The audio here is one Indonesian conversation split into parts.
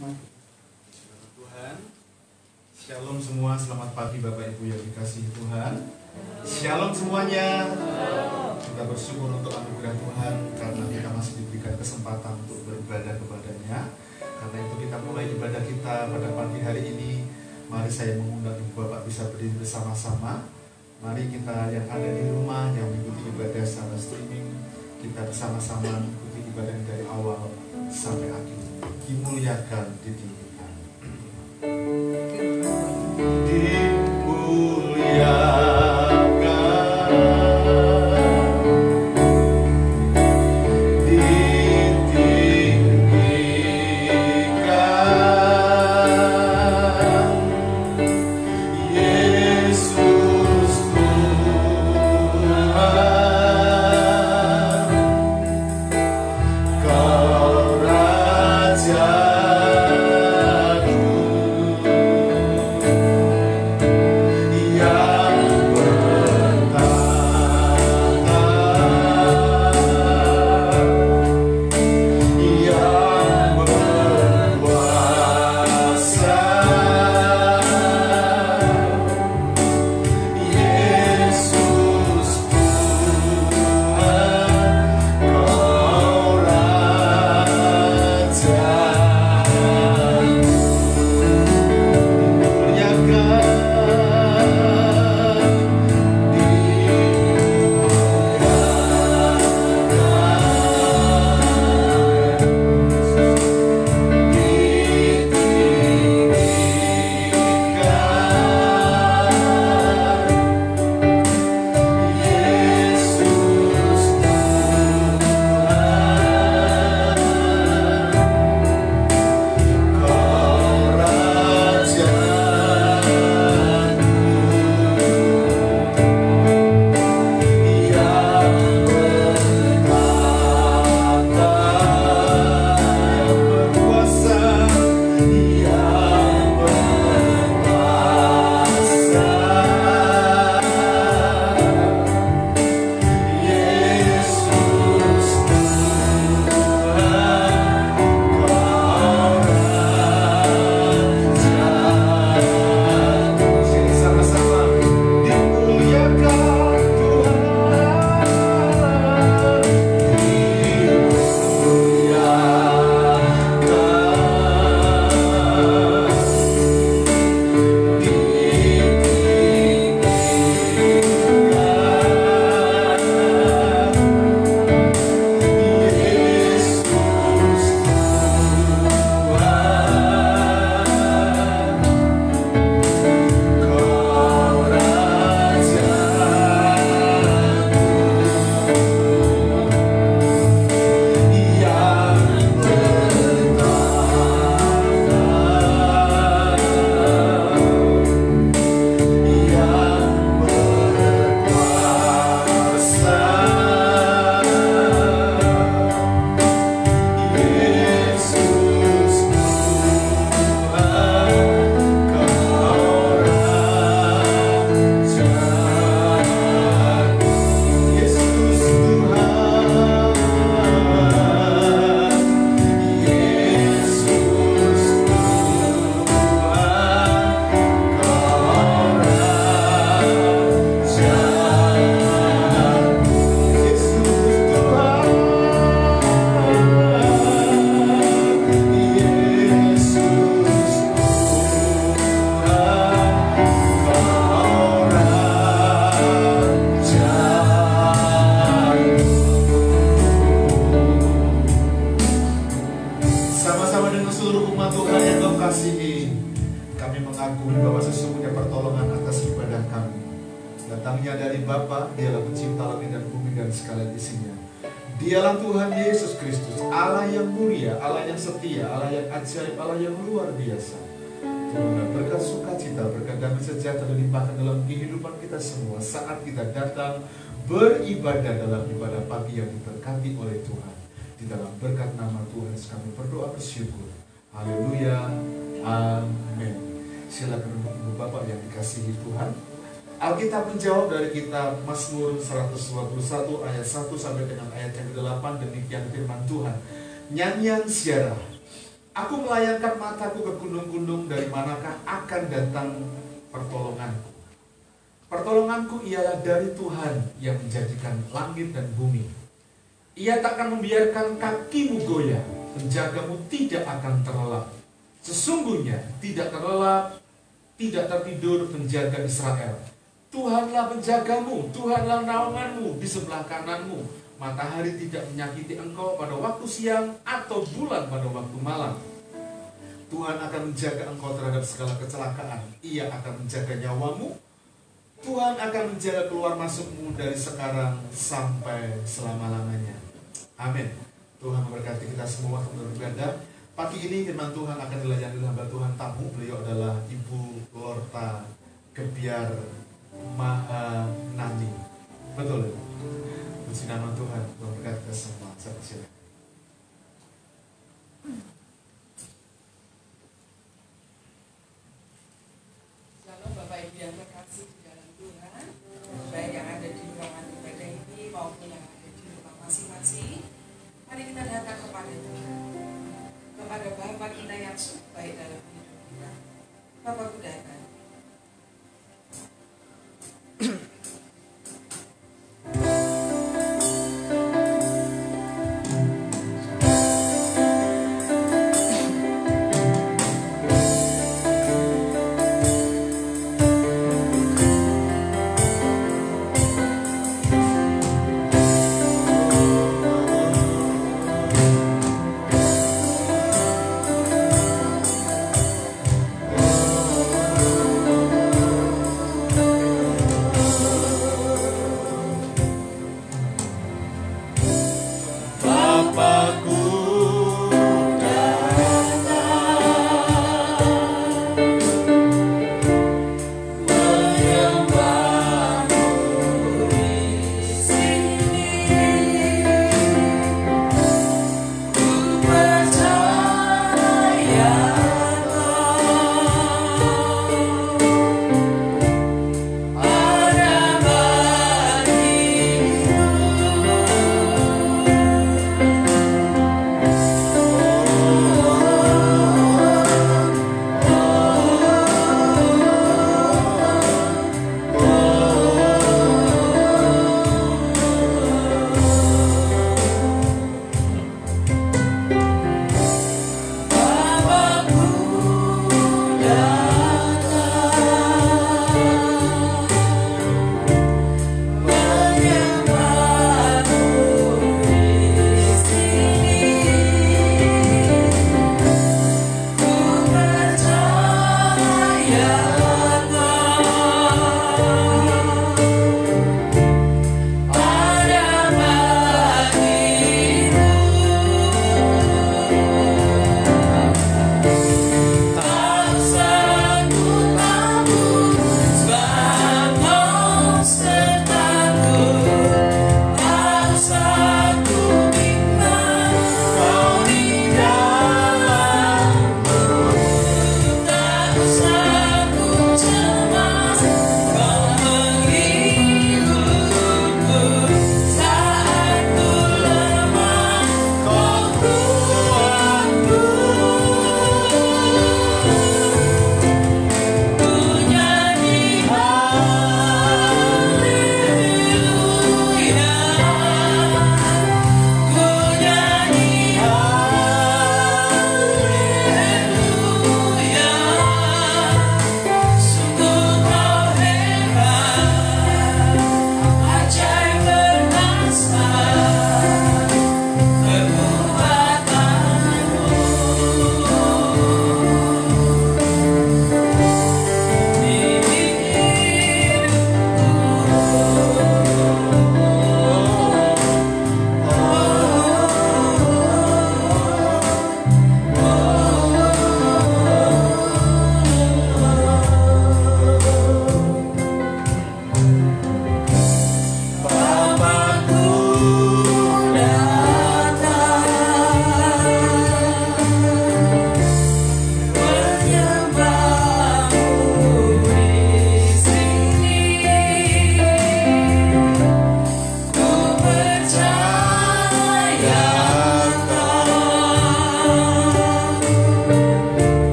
Tuhan, Shalom semua, selamat pagi Bapak Ibu yang dikasihi Tuhan. Shalom semuanya. Kita bersyukur untuk anugerah Tuhan karena kita masih diberikan kesempatan untuk beribadah kepadanya. Karena itu kita mulai ibadah kita pada pagi hari ini. Mari saya mengundang Ibu Bapak bisa berdiri bersama-sama. Mari kita yang ada di rumah yang mengikuti ibadah secara streaming, kita bersama-sama mengikuti ibadah dari awal sampai akhir. Dimuliakan, ditinggikan. Beribadah dalam ibadah pagi yang diberkati oleh Tuhan. Di dalam berkat nama Tuhan kami berdoa bersyukur. Haleluya. Amin. Silakan untuk Ibu Bapak yang dikasihi Tuhan. Alkitab menjawab dari kitab Mazmur 121 ayat 1 sampai dengan ayat yang ke-8. Demikian firman Tuhan. Nyanyian ziarah. Aku melayangkan mataku ke gunung-gunung, dari manakah akan datang pertolonganku? Pertolonganku ialah dari Tuhan yang menjadikan langit dan bumi. Ia takkan membiarkan kakimu goyah, penjagamu tidak akan terlelap. Sesungguhnya tidak terlelap, tidak tertidur penjaga Israel. Tuhanlah penjagamu, Tuhanlah naunganmu di sebelah kananmu. Matahari tidak menyakiti engkau pada waktu siang atau bulan pada waktu malam. Tuhan akan menjaga engkau terhadap segala kecelakaan. Ia akan menjaga nyawamu. Tuhan akan menjaga keluar masukmu dari sekarang sampai selama-lamanya. Amin. Tuhan memberkati kita semua untuk beribadah. Pagi ini firman Tuhan akan dilayani oleh hamba Tuhan tamu. Beliau adalah Ibu Lorta Gebiar Mahanani. Betul. Puji nama Tuhan. Memberkati kita semua. Saya persilakan. Shalom Bapak Ibu yang terkasih di dalam Tuhan, baik yang ada di ruangan ibadah ini maupun yang ada di rumah masing-masing. Mari kita datang kepada Tuhan, kepada Bapa kita yang sungguh baik dalam hidup kita. Bapakku datang. Oh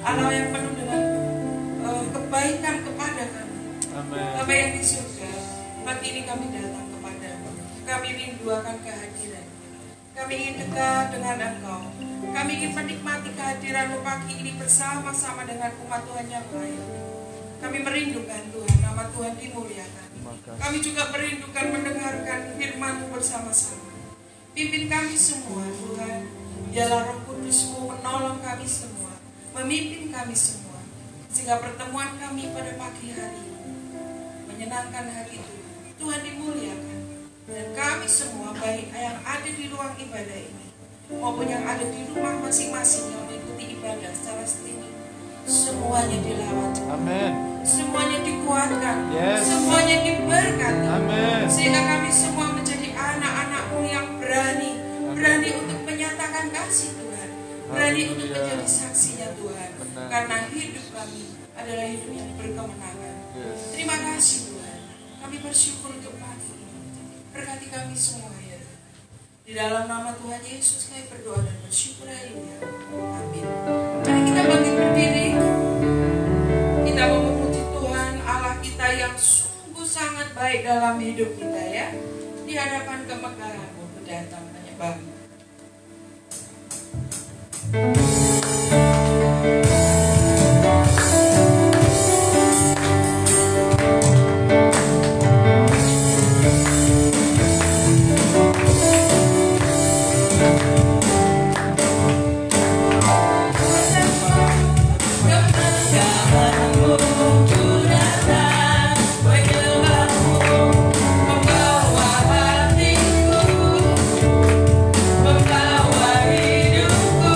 Allah yang penuh dengan kebaikan kepada kami. Bapa yang di surga, pagi ini kami datang kepadamu. Kami rindu akan kehadiran. Kami ingin dekat dengan Engkau. Kami ingin menikmati kehadiran-Mu pagi ini bersama-sama dengan umat Tuhan yang lain. Kami merindukan Tuhan, nama Tuhan dimuliakan. Kami juga merindukan mendengarkan firman-Mu bersama-sama. Pimpin kami semua Tuhan. Biarlah Roh Kudus-Mu menolong kami semua, memimpin kami semua, sehingga pertemuan kami pada pagi hari ini menyenangkan hati Tuhan. Tuhan dimuliakan. Dan kami semua, baik yang ada di ruang ibadah ini maupun yang ada di rumah masing-masing yang mengikuti ibadah secara streaming, semuanya dilawat. Amin. Semuanya dikuatkan. Yes. Semuanya diberkati. Amin. Sehingga kami semua menjadi anak-anak-Mu yang berani untuk menyatakan kasih Tuhan, berani untuk menjadi saksinya Tuhan. Benar. Karena hidup kami adalah hidup yang berkemenangan. Yes. Terima kasih Tuhan. Kami bersyukur untuk pagi ini. Berkati kami semua ya Tuhan. Di dalam nama Tuhan Yesus kami berdoa dan bersyukur, haleluya. Amin. Mari kita bangkit berdiri. Kita mau memuji Tuhan Allah kita yang sungguh sangat baik dalam hidup kita ya. Di hadapan kemegahan-Mu datang menyembah. Membawa hidupku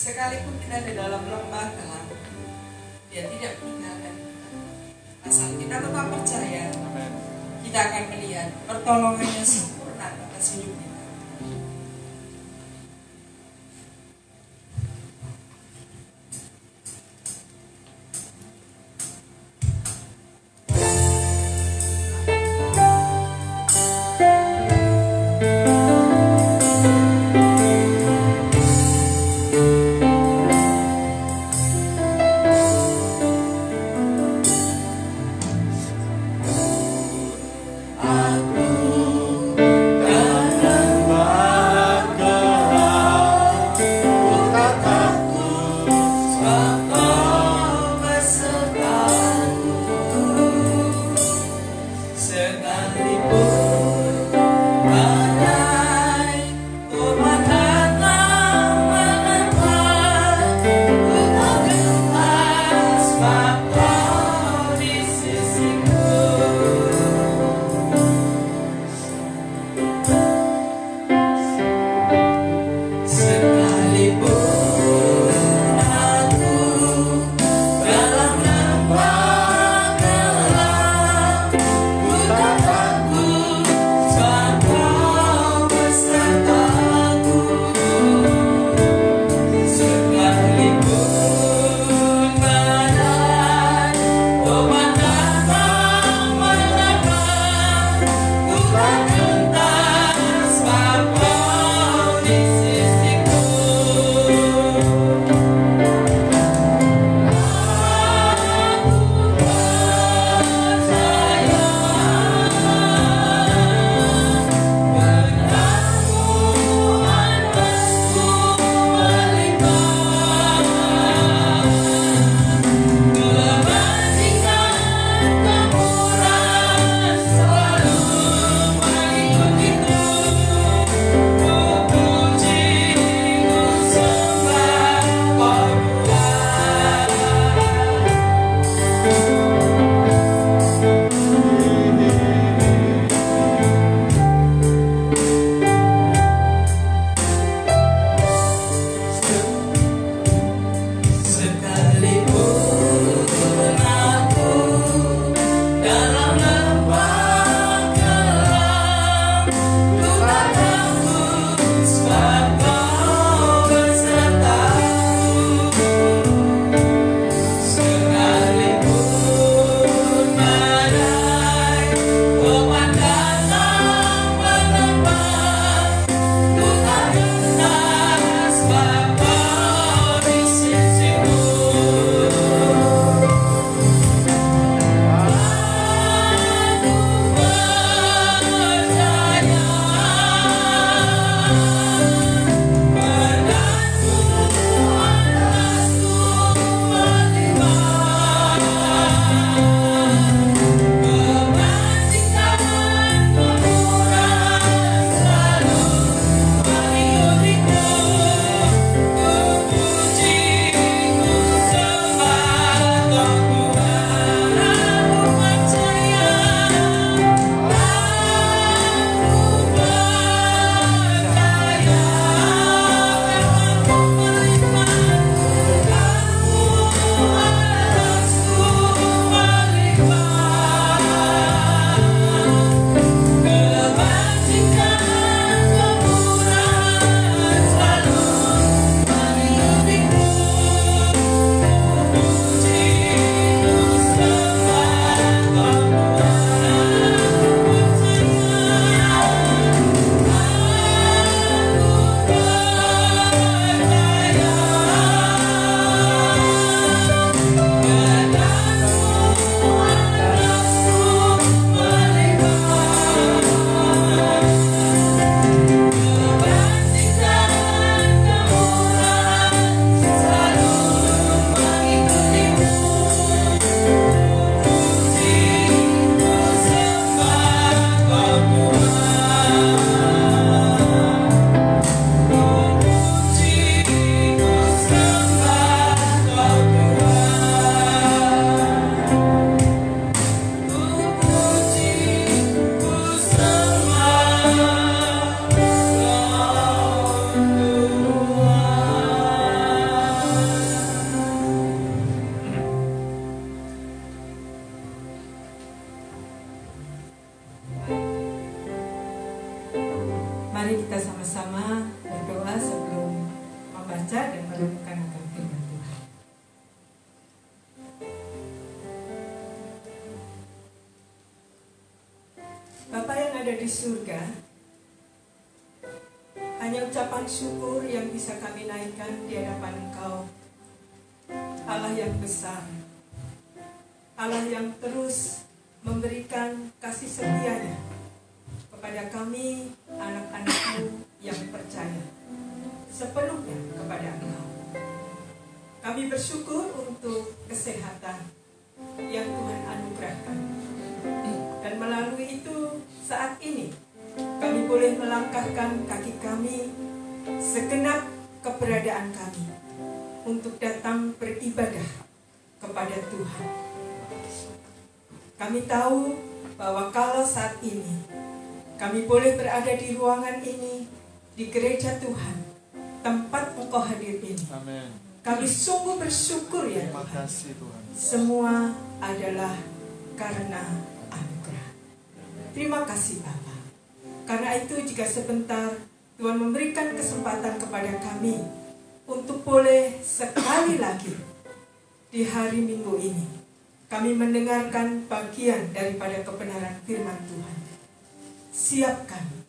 Sekalipun kita ada dalam lembah gelap, Dia tidak meninggalkan kita. Asal kita tetap percaya, kita akan melihat pertolongannya sempurna atas hidup kita. Aku tak merenungkan akan firman Tuhan. Bapa yang ada di surga, hanya ucapan syukur yang bisa kami naikkan di hadapan Engkau. Allah yang besar, Allah yang terus memberikan kasih setianya kepada kami, anak-anak-Mu yang percaya sepenuhnya kepada Engkau. Kami bersyukur untuk kesehatan yang Tuhan anugerahkan. Dan melalui itu saat ini kami boleh melangkahkan kaki kami segenap keberadaan kami untuk datang beribadah kepada Tuhan. Kami tahu bahwa kalau saat ini kami boleh berada di ruangan ini, di gereja Tuhan, tempat Engkau hadir ini. Amin. Kami sungguh bersyukur ya Terima Tuhan. kasih Tuhan. Semua adalah karena anugerah. Terima kasih Bapa. Karena itu jika sebentar Tuhan memberikan kesempatan kepada kami untuk boleh sekali lagi di hari Minggu ini kami mendengarkan bagian daripada kebenaran firman Tuhan. Siapkan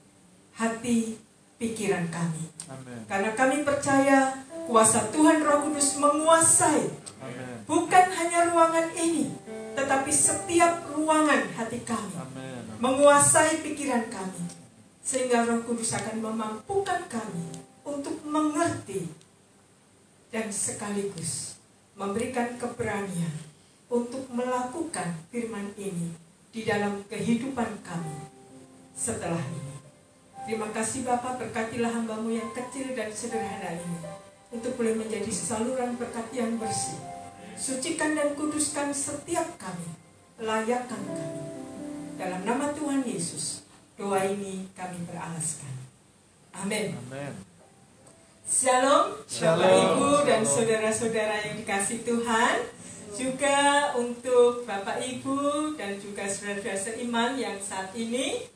hati pikiran kami. Amin. Karena kami percaya kuasa Tuhan Roh Kudus menguasai Amin. bukan hanya ruangan ini, tetapi setiap ruangan hati kami. Amin. Menguasai pikiran kami. Sehingga Roh Kudus akan memampukan kami untuk mengerti dan sekaligus memberikan keberanian untuk melakukan firman ini di dalam kehidupan kami setelah ini. Terima kasih Bapa, berkatilah hamba-Mu yang kecil dan sederhana ini untuk boleh menjadi saluran berkat yang bersih. Sucikan dan kuduskan setiap kami, layakkan kami. Dalam nama Tuhan Yesus, doa ini kami beralaskan. Amin. Amin. Shalom, Shalom. Bapak Ibu dan Shalom. saudara-saudara yang dikasih Tuhan. Juga untuk Bapak Ibu dan juga saudara-saudara seiman yang saat ini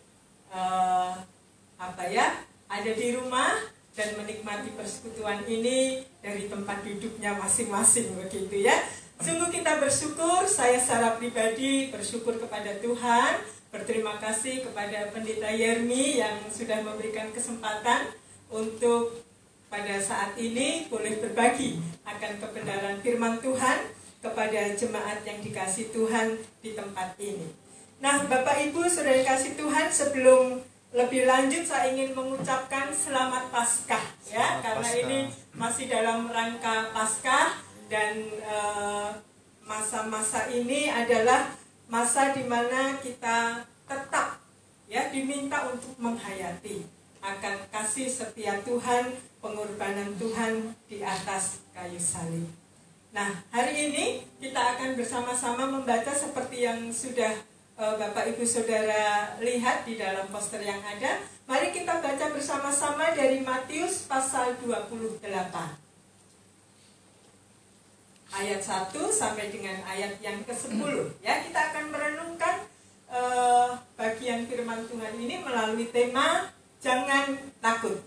ada di rumah dan menikmati persekutuan ini dari tempat duduknya masing-masing begitu ya. Sungguh kita bersyukur, saya secara pribadi bersyukur kepada Tuhan, berterima kasih kepada Pendeta Yermi yang sudah memberikan kesempatan untuk pada saat ini boleh berbagi akan kebenaran firman Tuhan kepada jemaat yang dikasih Tuhan di tempat ini. Nah, Bapak Ibu saudara yang kasih Tuhan, sebelum lebih lanjut saya ingin mengucapkan selamat Paskah ya, Selamat karena Paskah. ini masih dalam rangka Paskah dan masa-masa ini adalah masa di mana kita tetap ya diminta untuk menghayati akan kasih setia Tuhan, pengorbanan Tuhan di atas kayu salib. Nah, hari ini kita akan bersama-sama membaca seperti yang sudah Bapak Ibu Saudara lihat di dalam poster yang ada. Mari kita baca bersama-sama dari Matius pasal 28. Ayat 1 sampai dengan ayat yang ke-10. Ya, kita akan merenungkan bagian firman Tuhan ini melalui tema Jangan Takut.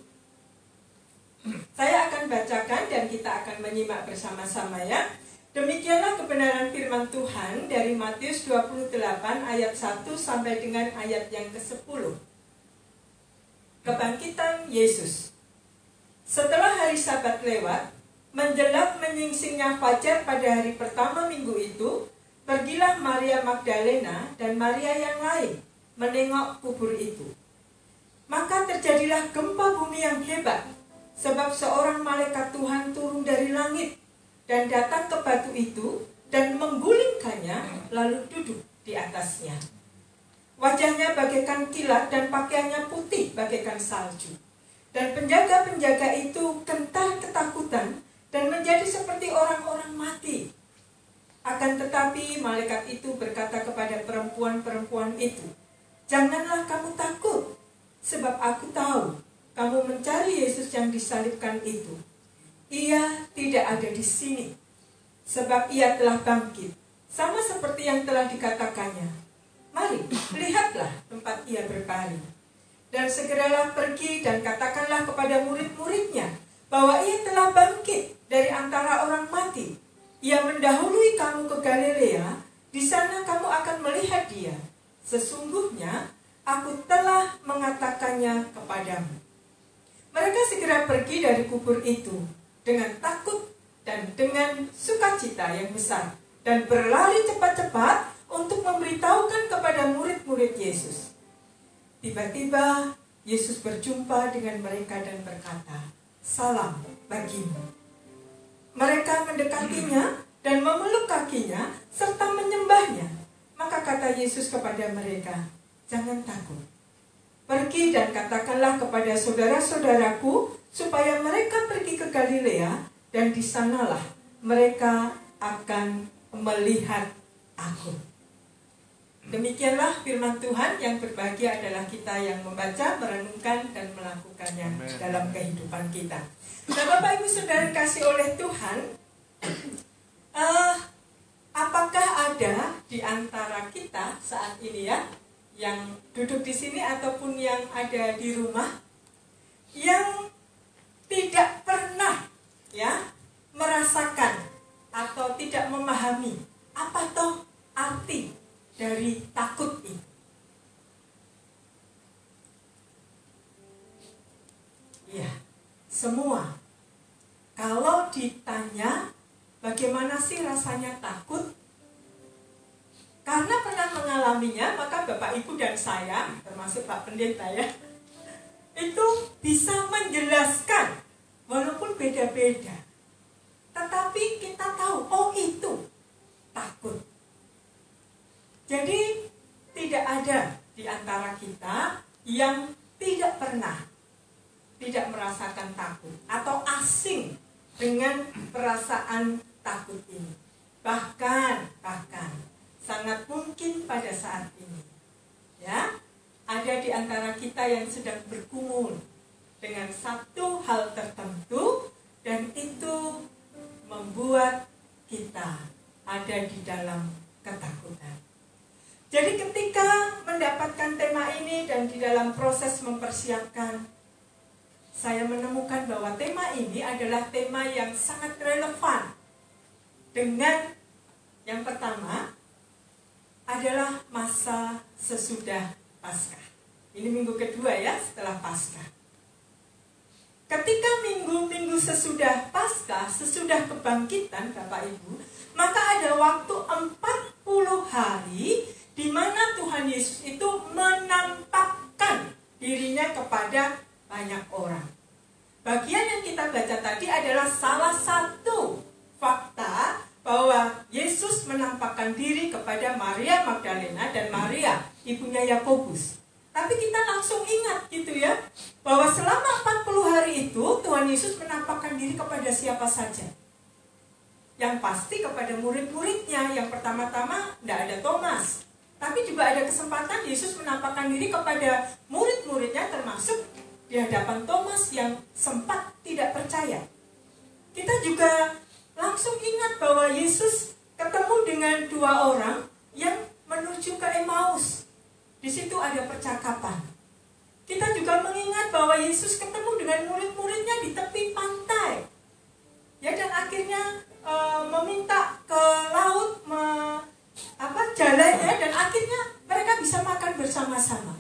Saya akan bacakan dan kita akan menyimak bersama-sama ya. Demikianlah kebenaran firman Tuhan dari Matius 28 ayat 1 sampai dengan ayat yang ke-10. Kebangkitan Yesus. Setelah hari Sabat lewat, menjelang menyingsingnya fajar pada hari pertama minggu itu, pergilah Maria Magdalena dan Maria yang lain menengok kubur itu. Maka terjadilah gempa bumi yang hebat, sebab seorang malaikat Tuhan turun dari langit dan datang ke batu itu dan menggulingkannya lalu duduk di atasnya. Wajahnya bagaikan kilat dan pakaiannya putih bagaikan salju. Dan penjaga-penjaga itu gentar ketakutan dan menjadi seperti orang-orang mati. Akan tetapi malaikat itu berkata kepada perempuan-perempuan itu, "Janganlah kamu takut, sebab aku tahu kamu mencari Yesus yang disalibkan itu. Ia tidak ada di sini, sebab ia telah bangkit, sama seperti yang telah dikatakannya. Mari, lihatlah tempat ia berbaring. Dan segeralah pergi dan katakanlah kepada murid-muridnya bahwa ia telah bangkit dari antara orang mati. Ia mendahului kamu ke Galilea, di sana kamu akan melihat dia. Sesungguhnya aku telah mengatakannya kepadamu." Mereka segera pergi dari kubur itu dengan takut dan dengan sukacita yang besar, dan berlari cepat-cepat untuk memberitahukan kepada murid-murid Yesus. Tiba-tiba Yesus berjumpa dengan mereka dan berkata, "Salam bagimu." Mereka mendekatinya dan memeluk kakinya serta menyembahnya. Maka kata Yesus kepada mereka, "Jangan takut. Pergi dan katakanlah kepada saudara-saudaraku supaya mereka pergi ke Galilea, dan di sanalah mereka akan melihat aku." Demikianlah firman Tuhan. Yang berbahagia adalah kita yang membaca, merenungkan, dan melakukannya dalam kehidupan kita. Nah, Bapak Ibu Saudara kasih oleh Tuhan, apakah ada di antara kita saat ini ya, yang duduk di sini ataupun yang ada di rumah, yang tidak pernah ya merasakan atau tidak memahami apa toh arti dari takut ini? Ya, semua. Kalau ditanya bagaimana sih rasanya takut, karena pernah mengalaminya, maka Bapak Ibu dan saya, termasuk Pak Pendeta ya, itu bisa menjelaskan walaupun beda-beda. Tetapi kita tahu, oh itu takut. Jadi tidak ada di antara kita yang tidak pernah, tidak merasakan takut atau asing dengan perasaan takut ini. Bahkan sangat mungkin pada saat ini ya, ada di antara kita yang sedang bergumul dengan satu hal tertentu, dan itu membuat kita ada di dalam ketakutan. Jadi ketika mendapatkan tema ini dan di dalam proses mempersiapkan, saya menemukan bahwa tema ini adalah tema yang sangat relevan dengan yang pertama adalah masa sesudah Paskah. Ini minggu kedua ya setelah Paskah. Ketika minggu sesudah Paskah, sesudah kebangkitan Bapak Ibu, maka ada waktu 40 hari di mana Tuhan Yesus itu menampakkan dirinya kepada banyak orang. Bagian yang kita baca tadi adalah salah satu fakta bahwa Yesus menampakkan diri kepada Maria Magdalena dan Maria, ibunya Yakobus. Tapi kita langsung ingat gitu ya, bahwa selama 40 hari itu Tuhan Yesus menampakkan diri kepada siapa saja. Yang pasti kepada murid-muridnya. Yang pertama-tama tidak ada Thomas, tapi juga ada kesempatan Yesus menampakkan diri kepada murid-muridnya, termasuk di hadapan Thomas yang sempat tidak percaya. Kita juga langsung ingat bahwa Yesus ketemu dengan dua orang yang menuju ke Emmaus. Di situ ada percakapan. Kita juga mengingat bahwa Yesus ketemu dengan murid-muridnya di tepi pantai. Ya, dan akhirnya meminta ke laut jalannya, dan akhirnya mereka bisa makan bersama-sama.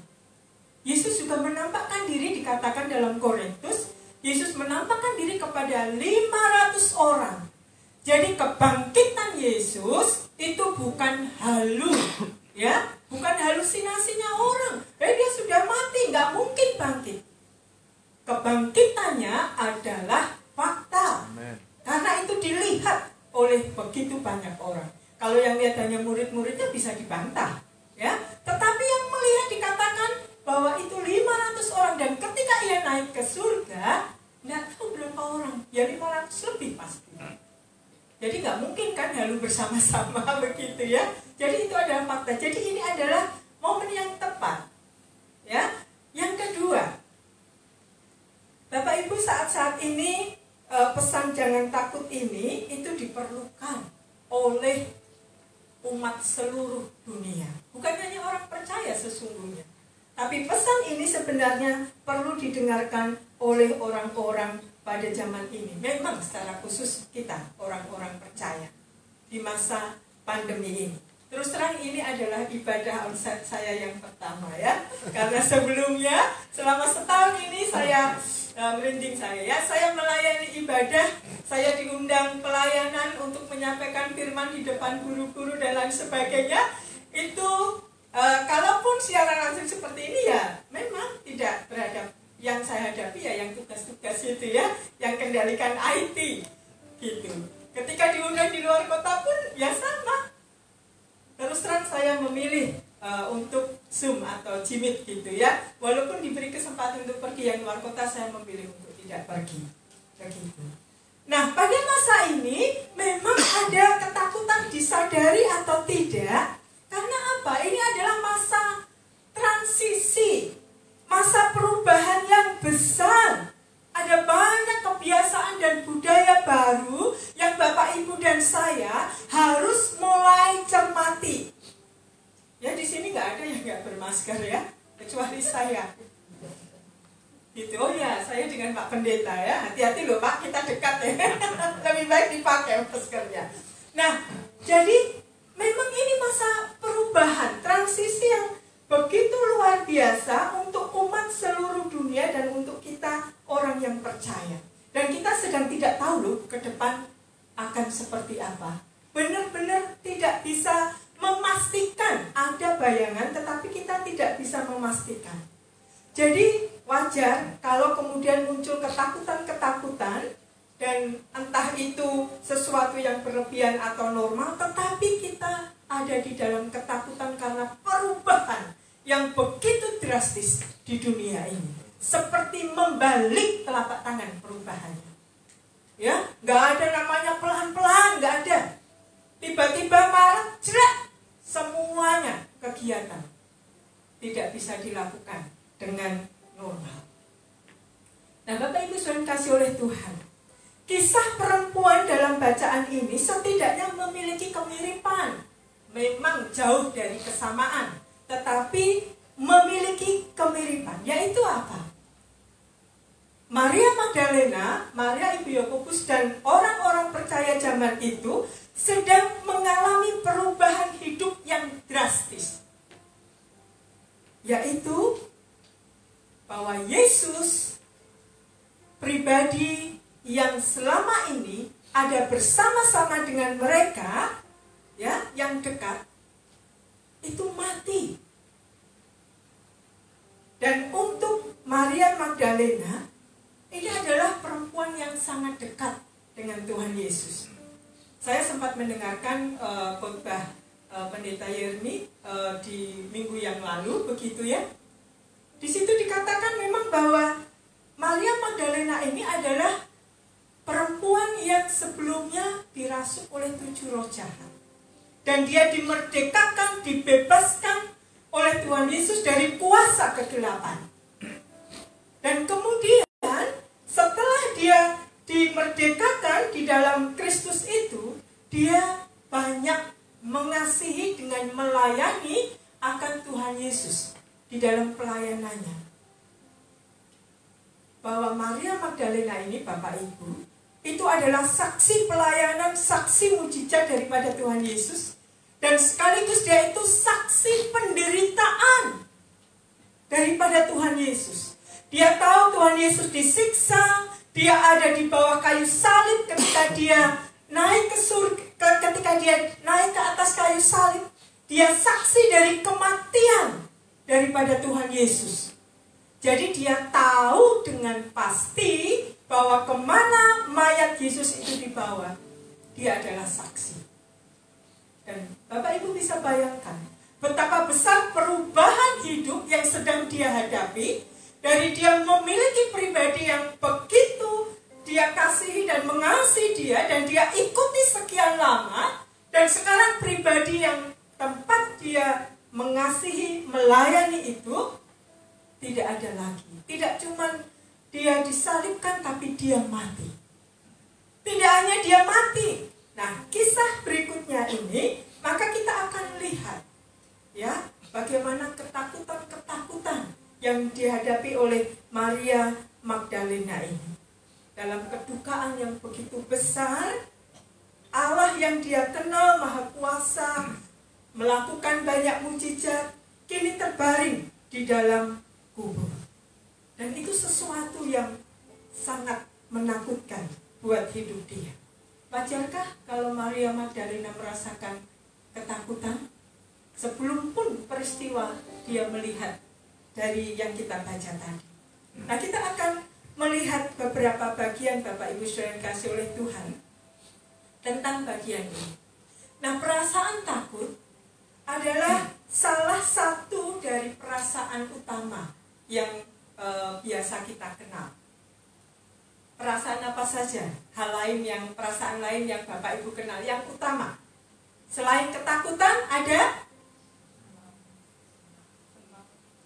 Yesus juga menampakkan diri, dikatakan dalam Korintus, Yesus menampakkan diri kepada 500 orang. Jadi kebangkitan Yesus itu bukan halu, ya, bukan halusinasinya orang. Dia sudah mati, nggak mungkin bangkit. Kebangkitannya adalah fakta. Amen. Karena itu dilihat oleh begitu banyak orang. Kalau yang lihat hanya murid-muridnya bisa dibantah, ya. Tetapi yang melihat dikatakan bahwa itu 500 orang, dan ketika ia naik ke surga, nggak tahu berapa orang, ya 500 lebih pasti. Jadi nggak mungkin kan halu bersama-sama begitu ya. Jadi itu adalah fakta. Jadi ini adalah momen yang tepat, ya. Yang kedua, Bapak Ibu, saat-saat ini pesan jangan takut ini itu diperlukan oleh umat seluruh dunia. Bukan hanya orang percaya sesungguhnya, tapi pesan ini sebenarnya perlu didengarkan oleh orang-orang pada zaman ini, memang secara khusus kita orang-orang percaya di masa pandemi ini. Terus terang ini adalah ibadah onsite saya yang pertama ya. Karena sebelumnya selama setahun ini saya merinding saya melayani ibadah, saya diundang pelayanan untuk menyampaikan firman di depan guru-guru dan lain sebagainya. Itu kalaupun siaran langsung seperti ini ya memang tidak berhadap. Yang saya hadapi ya yang tugas-tugas itu ya, yang kendalikan IT gitu. Ketika diundang di luar kota pun ya sama. Terus terang saya memilih untuk Zoom atau Jimit gitu ya. Walaupun diberi kesempatan untuk pergi yang luar kota, saya memilih untuk tidak pergi. Begitu. Nah, pada masa ini memang ada ketakutan, disadari atau tidak. Karena apa? Ini adalah masa transisi, masa perubahan yang besar. Ada banyak kebiasaan dan budaya baru yang Bapak, Ibu, dan saya harus mulai cermati. Ya, di sini nggak ada yang nggak bermasker ya, kecuali saya. Gitu, oh ya, saya dengan Pak Pendeta ya. Hati-hati loh Pak, kita dekat ya. Lebih baik dipakai maskernya. Nah, jadi memang ini masa perubahan, transisi yang begitu luar biasa untuk umat seluruh dunia dan untuk kita orang yang percaya. Dan kita sedang tidak tahu loh ke depan akan seperti apa. Benar-benar tidak bisa memastikan, ada bayangan tetapi kita tidak bisa memastikan. Jadi wajar kalau kemudian muncul ketakutan-ketakutan dan entah itu sesuatu yang berlebihan atau normal, tetapi kita ada di dalam ketakutan karena perubahan yang begitu drastis di dunia ini. Seperti membalik telapak tangan perubahannya. Ya, nggak ada namanya pelan-pelan, nggak ada. Tiba-tiba Maret, jerak, semuanya kegiatan tidak bisa dilakukan dengan normal. Nah, Bapak Ibu sudah dikasih oleh Tuhan. Kisah perempuan dalam bacaan ini setidaknya memiliki kemiripan. Memang jauh dari kesamaan, tetapi memiliki kemiripan. Yaitu apa? Maria Magdalena, Maria Ibu Yakobus, dan orang-orang percaya zaman itu sedang mengalami perubahan hidup yang drastis. Yaitu bahwa Yesus pribadi yang selama ini ada bersama-sama dengan mereka, ya, yang dekat, itu mati. Dan untuk Maria Magdalena, ini adalah perempuan yang sangat dekat dengan Tuhan Yesus. Saya sempat mendengarkan khotbah Pendeta Yerni di minggu yang lalu, begitu ya. Di situ dikatakan memang bahwa Maria Magdalena ini adalah perempuan yang sebelumnya dirasuk oleh 7 roh jahat. Dan dia dimerdekakan, dibebaskan oleh Tuhan Yesus dari kuasa kegelapan. Dan kemudian setelah dia dimerdekakan di dalam Kristus itu, dia banyak mengasihi dengan melayani akan Tuhan Yesus di dalam pelayanannya. Bahwa Maria Magdalena ini, Bapak Ibu, itu adalah saksi pelayanan, saksi mujizat daripada Tuhan Yesus. Dan sekaligus dia itu saksi penderitaan daripada Tuhan Yesus. Dia tahu Tuhan Yesus disiksa, dia ada di bawah kayu salib ketika dia naik ke surga, ketika dia naik ke atas kayu salib. Dia saksi dari kematian daripada Tuhan Yesus. Jadi dia tahu dengan pasti bahwa kemana mayat Yesus itu dibawa, dia adalah saksi. Dan Bapak Ibu bisa bayangkan betapa besar perubahan hidup yang sedang dia hadapi. Dari dia memiliki pribadi yang begitu dia kasihi dan mengasihi dia, dan dia ikuti sekian lama, dan sekarang pribadi yang tempat dia mengasihi, melayani itu tidak ada lagi. Tidak cuma dia disalibkan, tapi dia mati. Tidak hanya dia mati. Nah, kisah berikutnya ini, maka kita akan lihat ya, bagaimana ketakutan-ketakutan yang dihadapi oleh Maria Magdalena ini. dalam kedukaan yang begitu besar, Allah yang dia kenal Maha Kuasa, melakukan banyak mujizat, kini terbaring di dalam kubur. Dan itu sesuatu yang sangat menakutkan buat hidup dia. Wajarkah kalau Maria Magdalena merasakan ketakutan? Sebelum pun peristiwa dia melihat dari yang kita baca tadi. Nah, kita akan melihat beberapa bagian Bapak Ibu Saudara yang dikasihi oleh Tuhan tentang bagian ini. Nah, perasaan takut adalah salah satu dari perasaan utama yang biasa kita kenal. Perasaan apa saja? Hal lain yang, perasaan lain yang Bapak Ibu kenal, yang utama. Selain ketakutan ada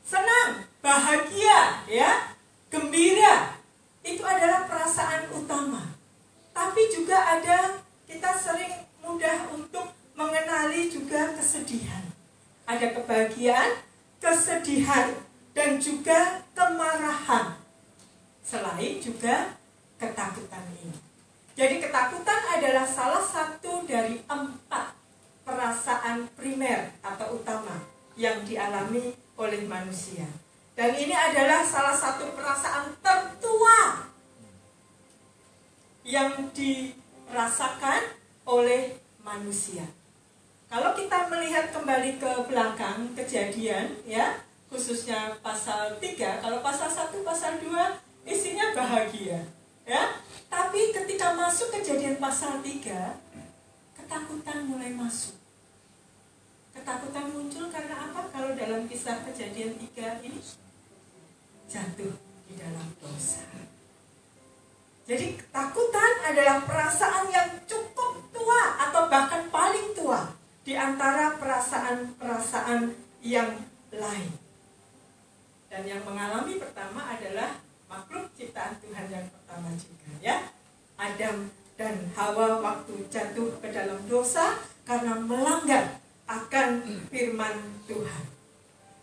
senang, bahagia, ya, gembira. Itu adalah perasaan utama. Tapi juga ada, kita sering mudah untuk mengenali juga kesedihan. Ada kebahagiaan, kesedihan, dan juga kemarahan. Selain juga ketakutan ini. Jadi ketakutan adalah salah satu dari 4 perasaan primer atau utama yang dialami oleh manusia. Dan ini adalah salah satu perasaan tertua yang dirasakan oleh manusia. Kalau kita melihat kembali ke belakang kejadian, ya, khususnya pasal 3, kalau pasal 1, pasal 2 isinya bahagia, ya. Tapi ketika masuk kejadian pasal 3, ketakutan mulai masuk. Ketakutan muncul karena apa? Kalau dalam kisah kejadian 3 ini jatuh di dalam dosa. Jadi ketakutan adalah perasaan yang cukup tua atau bahkan paling tua di antara perasaan-perasaan yang lain. Dan yang mengalami pertama adalah makhluk ciptaan Tuhan yang pertama juga, ya. Adam dan Hawa waktu jatuh ke dalam dosa karena melanggar akan firman Tuhan.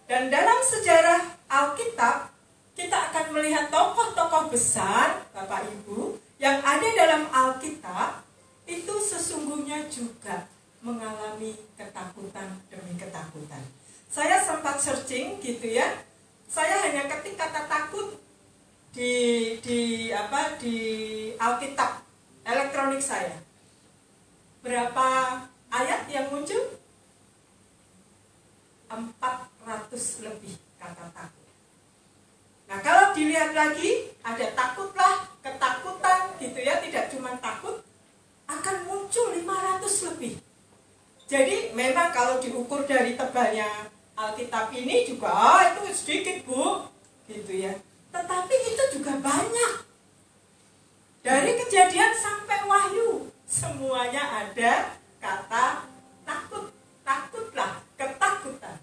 Dan dalam sejarah Alkitab, kita akan melihat tokoh-tokoh besar, Bapak Ibu, yang ada dalam Alkitab, itu sesungguhnya juga mengalami ketakutan demi ketakutan. Saya sempat searching gitu, ya. Saya hanya ketik kata takut di Alkitab elektronik saya. Berapa ayat yang muncul? 400 lebih kata takut. Nah, kalau dilihat lagi, ada takutlah, ketakutan gitu, ya, tidak cuma takut, akan muncul 500 lebih. Jadi memang kalau diukur dari tebalnya Alkitab ini juga itu sedikit, Bu, gitu, ya. Tetapi itu juga banyak. Dari Kejadian sampai Wahyu, semuanya ada kata takut, takutlah, ketakutan.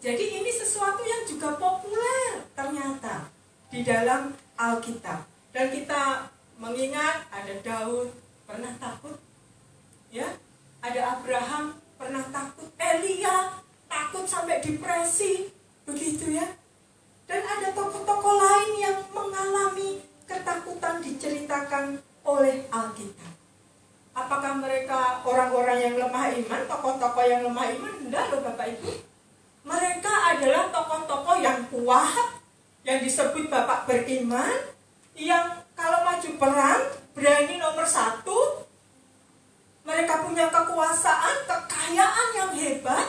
Jadi ini sesuatu yang juga populer ternyata di dalam Alkitab. Dan kita mengingat ada Daud pernah takut, ya, ada Abraham pernah takut, Elia takut sampai depresi, begitu, ya. Dan ada tokoh-tokoh lain yang mengalami ketakutan diceritakan oleh Alkitab. Apakah mereka orang-orang yang lemah iman, tokoh-tokoh yang lemah iman? Enggak loh Bapak Ibu. Mereka adalah tokoh-tokoh yang kuat, yang disebut Bapak beriman, yang kalau maju perang berani nomor 1. Mereka punya kekuasaan, kekayaan yang hebat,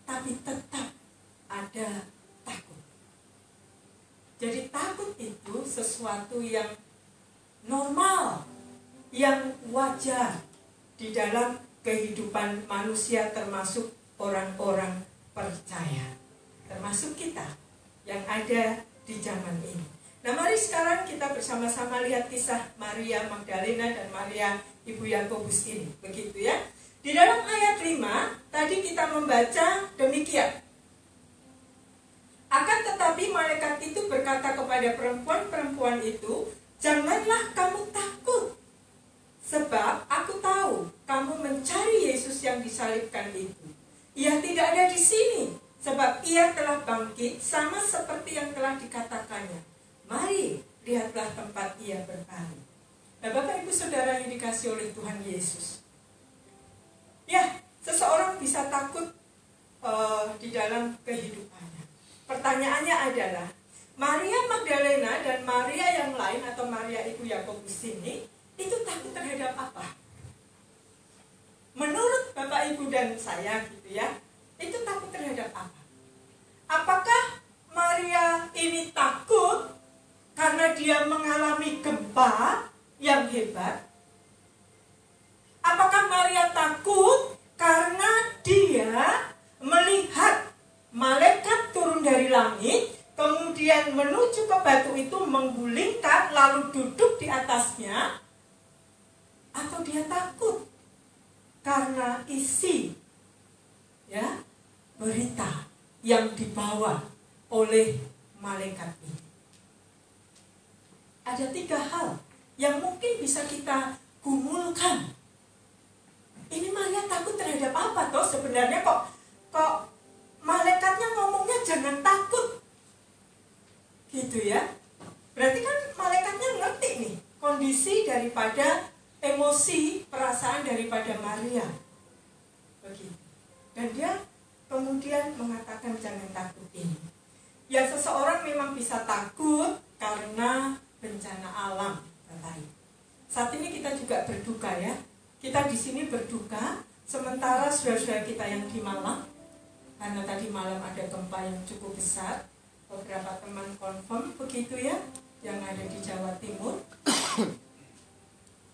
tapi tetap ada takut. Jadi takut itu sesuatu yang normal, yang wajar di dalam kehidupan manusia, termasuk orang-orang percaya, termasuk kita yang ada di zaman ini. Nah, mari sekarang kita bersama-sama lihat kisah Maria Magdalena dan Maria Ibu Yakobus ini, begitu, ya. Di dalam ayat 5 tadi kita membaca demikian. Akan tetapi malaikat itu berkata kepada perempuan-perempuan itu, "Janganlah kamu takut, sebab aku tahu kamu mencari Yesus yang disalibkan itu. Ia tidak ada di sini, sebab ia telah bangkit sama seperti yang telah dikatakannya. Mari, lihatlah tempat ia berbaring. Nah, Bapak Ibu Saudara yang dikasihi oleh Tuhan Yesus. Ya, seseorang bisa takut di dalam kehidupannya. Pertanyaannya adalah, Maria Magdalena dan Maria yang lain atau Maria Ibu Yakobus ini, itu takut terhadap apa? Menurut Bapak Ibu dan saya gitu ya, itu takut terhadap apa? Apakah Maria ini takut karena dia mengalami gempa yang hebat? Apakah Maria takut karena dia melihat malaikat turun dari langit, kemudian menuju ke batu itu, menggulingkan, lalu duduk di atasnya? Atau dia takut karena isi ya berita yang dibawa oleh malaikat ini? Ada 3 hal yang mungkin bisa kita gumulkan. Ini Maria takut terhadap apa toh sebenarnya, kok malaikatnya ngomongnya jangan takut gitu ya. Berarti kan malaikatnya ngerti nih kondisi daripada emosi, perasaan daripada Maria begitu. Dan dia kemudian mengatakan jangan takut ini. Ya, seseorang memang bisa takut karena bencana alam, Bapak Ibu. Saat ini kita juga berduka ya. Kita di sini berduka, sementara saudara-saudara kita yang di Malang, karena tadi malam ada gempa yang cukup besar, beberapa teman confirm begitu ya, yang ada di Jawa Timur.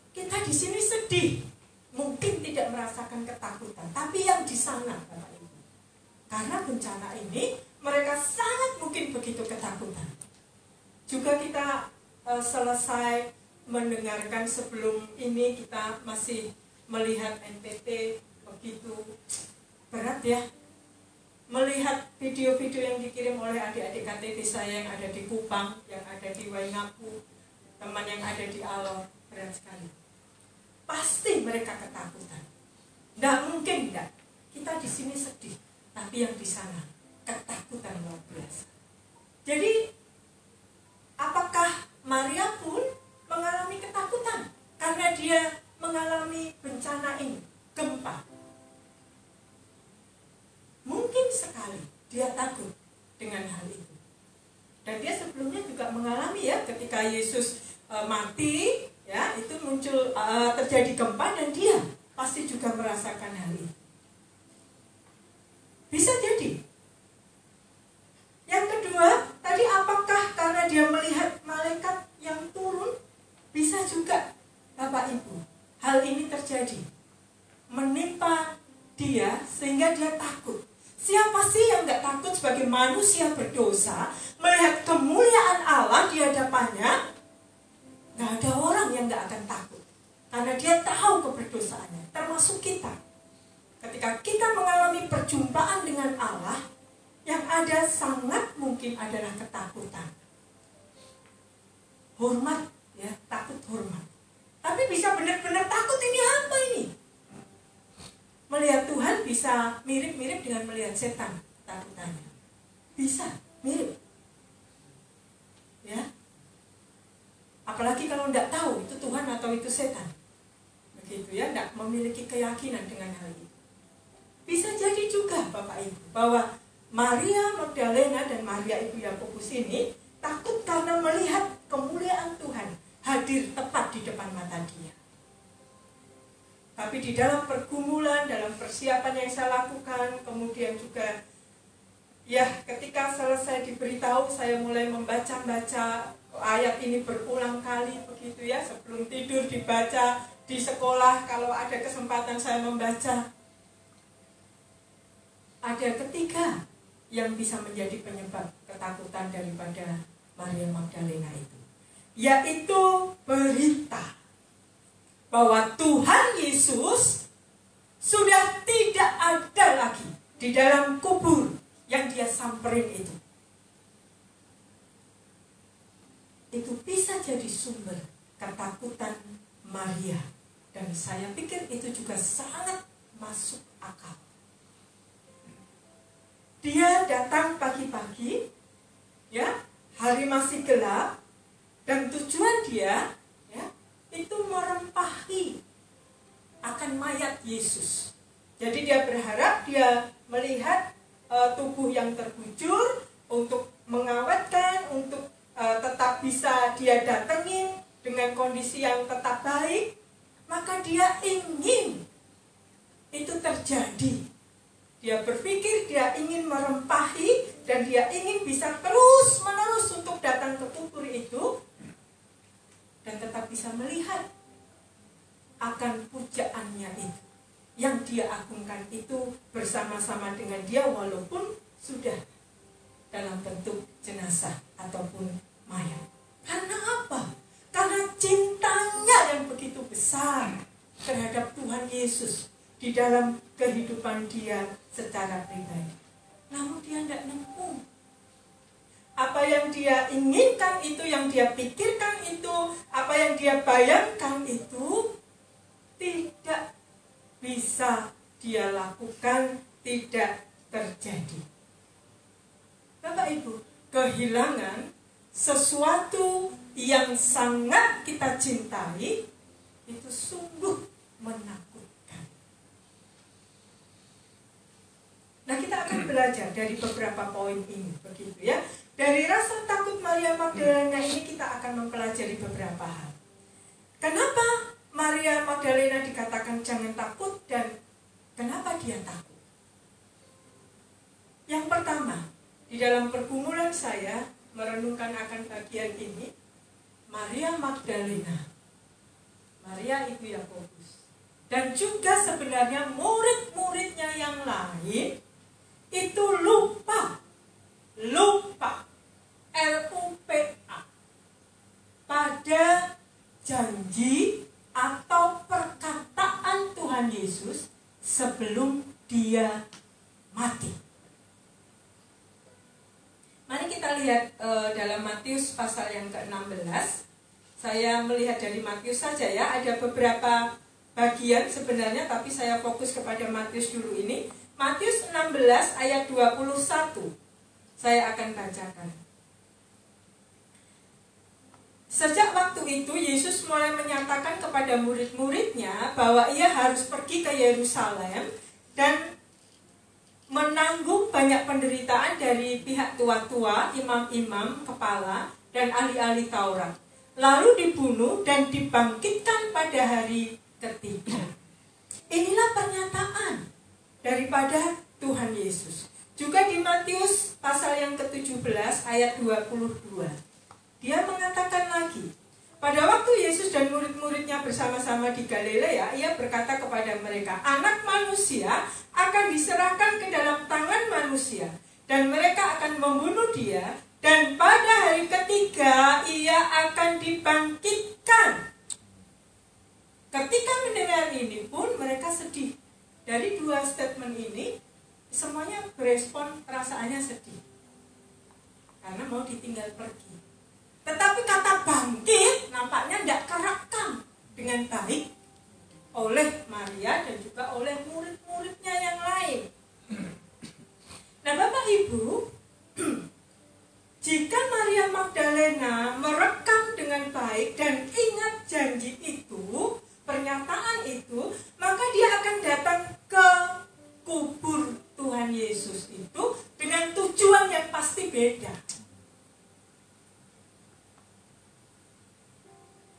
Kita di sini sedih, mungkin tidak merasakan ketakutan, tapi yang di sana, Bapak Ibu, karena bencana ini, mereka sangat mungkin begitu ketakutan. Juga kita selesai mendengarkan sebelum ini, kita masih melihat NTT, begitu berat ya. Melihat video-video yang dikirim oleh adik-adik KTP saya yang ada di Kupang, yang ada di Waingapu, teman yang ada di Alor, berat sekali. Pasti mereka ketakutan. Nggak mungkin enggak. Kita di sini sedih, tapi yang di sana ketakutan luar biasa. Jadi, apakah Maria pun mengalami ketakutan karena dia mengalami bencana ini, gempa? Mungkin sekali dia takut dengan hal itu. Dan dia sebelumnya juga mengalami ya, ketika Yesus mati ya, itu muncul terjadi gempa dan dia pasti juga merasakan hal itu. Bisa jadi. Yang kedua, tadi apakah karena dia melihat malaikat yang turun? Bisa juga, Bapak Ibu, hal ini terjadi, menimpa dia sehingga dia takut. Siapa sih yang gak takut sebagai manusia berdosa, melihat kemuliaan Allah di hadapannya? Gak ada orang yang gak akan takut, karena dia tahu keberdosaannya, termasuk kita. Ketika kita mengalami perjumpaan dengan Allah, yang ada sangat mungkin adalah ketakutan. Hormat, ya, takut hormat. Tapi bisa benar-benar takut, ini apa ini? Melihat Tuhan bisa mirip-mirip dengan melihat setan, takutannya. Bisa, mirip. Ya. Apalagi kalau tidak tahu itu Tuhan atau itu setan. Begitu ya, tidak memiliki keyakinan dengan hal itu. Bisa jadi juga Bapak Ibu, bahwa Maria Magdalena dan Maria Ibu Yakobus ini takut karena melihat kemuliaan Tuhan hadir tepat di depan mata dia. Tapi di dalam pergumulan, dalam persiapan yang saya lakukan, kemudian juga ya ketika selesai diberitahu, saya mulai membaca-baca ayat ini berulang kali begitu ya. Sebelum tidur dibaca, di sekolah kalau ada kesempatan saya membaca. Ada ketiga yang bisa menjadi penyebab ketakutan daripada Maria Magdalena itu, yaitu berita bahwa Tuhan Yesus sudah tidak ada lagi di dalam kubur yang dia samperin itu. Itu bisa jadi sumber ketakutan Maria, dan saya pikir itu juga sangat masuk akal. Dia datang pagi-pagi, ya, hari masih gelap, Dan tujuan dia ya, itu merempahi akan mayat Yesus. Jadi dia berharap dia melihat tubuh yang terbujur untuk mengawetkan, untuk tetap bisa dia datengin dengan kondisi yang tetap baik. Maka dia ingin itu terjadi. Dia berpikir dia ingin merempahi dan dia ingin bisa terus menerus untuk datang ke kubur itu dan tetap bisa melihat akan pujaannya itu yang dia agungkan itu bersama-sama dengan dia walaupun sudah dalam bentuk jenazah ataupun mayat. Karena apa? Karena cintanya yang begitu besar terhadap Tuhan Yesus di dalam kehidupan dia secara pribadi. Namun dia tidak nemu. Apa yang dia inginkan itu, yang dia pikirkan itu, apa yang dia bayangkan itu tidak bisa dia lakukan, tidak terjadi. Bapak Ibu, kehilangan sesuatu yang sangat kita cintai itu sungguh menakutkan. Nah, kita akan belajar dari beberapa poin ini, begitu ya. Dari rasa takut Maria Magdalena ini kita akan mempelajari beberapa hal. Kenapa Maria Magdalena dikatakan jangan takut dan kenapa dia takut? Yang pertama, di dalam pergumulan saya merenungkan akan bagian ini, Maria Magdalena, Maria ibu Yakobus, dan juga sebenarnya murid-muridnya yang lain itu lupa LUPA pada janji atau perkataan Tuhan Yesus sebelum dia mati. Mari kita lihat dalam Matius pasal yang ke-16. Saya melihat dari Matius saja ya, ada beberapa bagian sebenarnya, tapi saya fokus kepada Matius dulu ini. Matius 16 ayat 21. Saya akan bacakan. Sejak waktu itu Yesus mulai menyatakan kepada murid-muridnya bahwa ia harus pergi ke Yerusalem dan menanggung banyak penderitaan dari pihak tua-tua, imam-imam, kepala, dan ahli-ahli Taurat. Lalu dibunuh dan dibangkitkan pada hari ketiga. Inilah pernyataan daripada Tuhan Yesus. Juga di Matius pasal yang ke-17 ayat 22. Dia mengatakan lagi, pada waktu Yesus dan murid-muridnya bersama-sama di Galilea, ia berkata kepada mereka, Anak manusia akan diserahkan ke dalam tangan manusia, dan mereka akan membunuh dia, dan pada hari ketiga ia akan dibangkitkan. Ketika mendengar ini pun mereka sedih. Dari dua statement ini, semuanya berespon perasaannya sedih. Karena mau ditinggal pergi. Tetapi kata bangkit nampaknya tidak kerekam dengan baik oleh Maria dan juga oleh murid-muridnya yang lain. Nah Bapak Ibu, jika Maria Magdalena merekam dengan baik dan ingat janji itu, pernyataan itu, maka dia akan datang ke kubur Tuhan Yesus itu dengan tujuan yang pasti beda.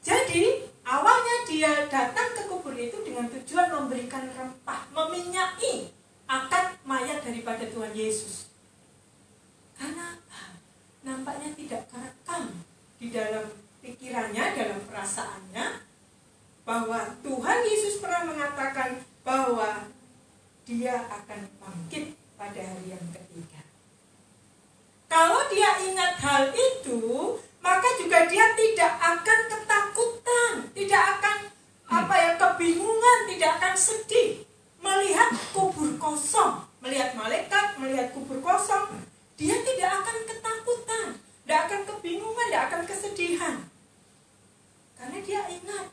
Jadi awalnya dia datang ke kubur itu dengan tujuan memberikan rempah, meminyaki akan mayat daripada Tuhan Yesus. Karena apa? Nampaknya tidak kerekam di dalam pikirannya, dalam perasaannya, bahwa Tuhan Yesus pernah mengatakan bahwa dia akan bangkit pada hari yang ketiga. Kalau dia ingat hal itu, maka juga dia tidak akan ketakutan, tidak akan kebingungan, tidak akan sedih melihat kubur kosong, melihat malaikat, melihat kubur kosong. Dia tidak akan ketakutan, tidak akan kebingungan, tidak akan kesedihan. Karena dia ingat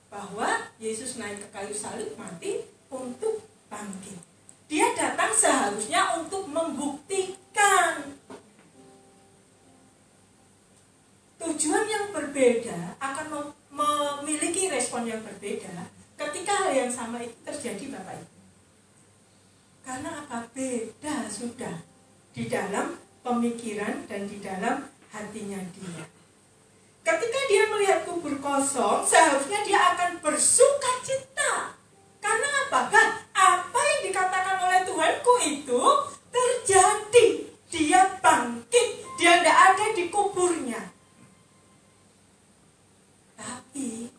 bahwa Yesus naik ke kayu salib, mati untuk bangkit. Dia datang seharusnya untuk membuktikan tujuan yang berbeda akan memiliki respon yang berbeda ketika hal yang sama itu terjadi, Bapak Ibu. Karena apa? Beda sudah di dalam pemikiran dan di dalam hatinya dia. Ketika dia melihat kubur kosong, seharusnya dia akan bersuka cita. Karena apa? Apa yang dikatakan oleh Tuhanku itu terjadi. Dia bangkit, dia tidak ada di kuburnya. Tapi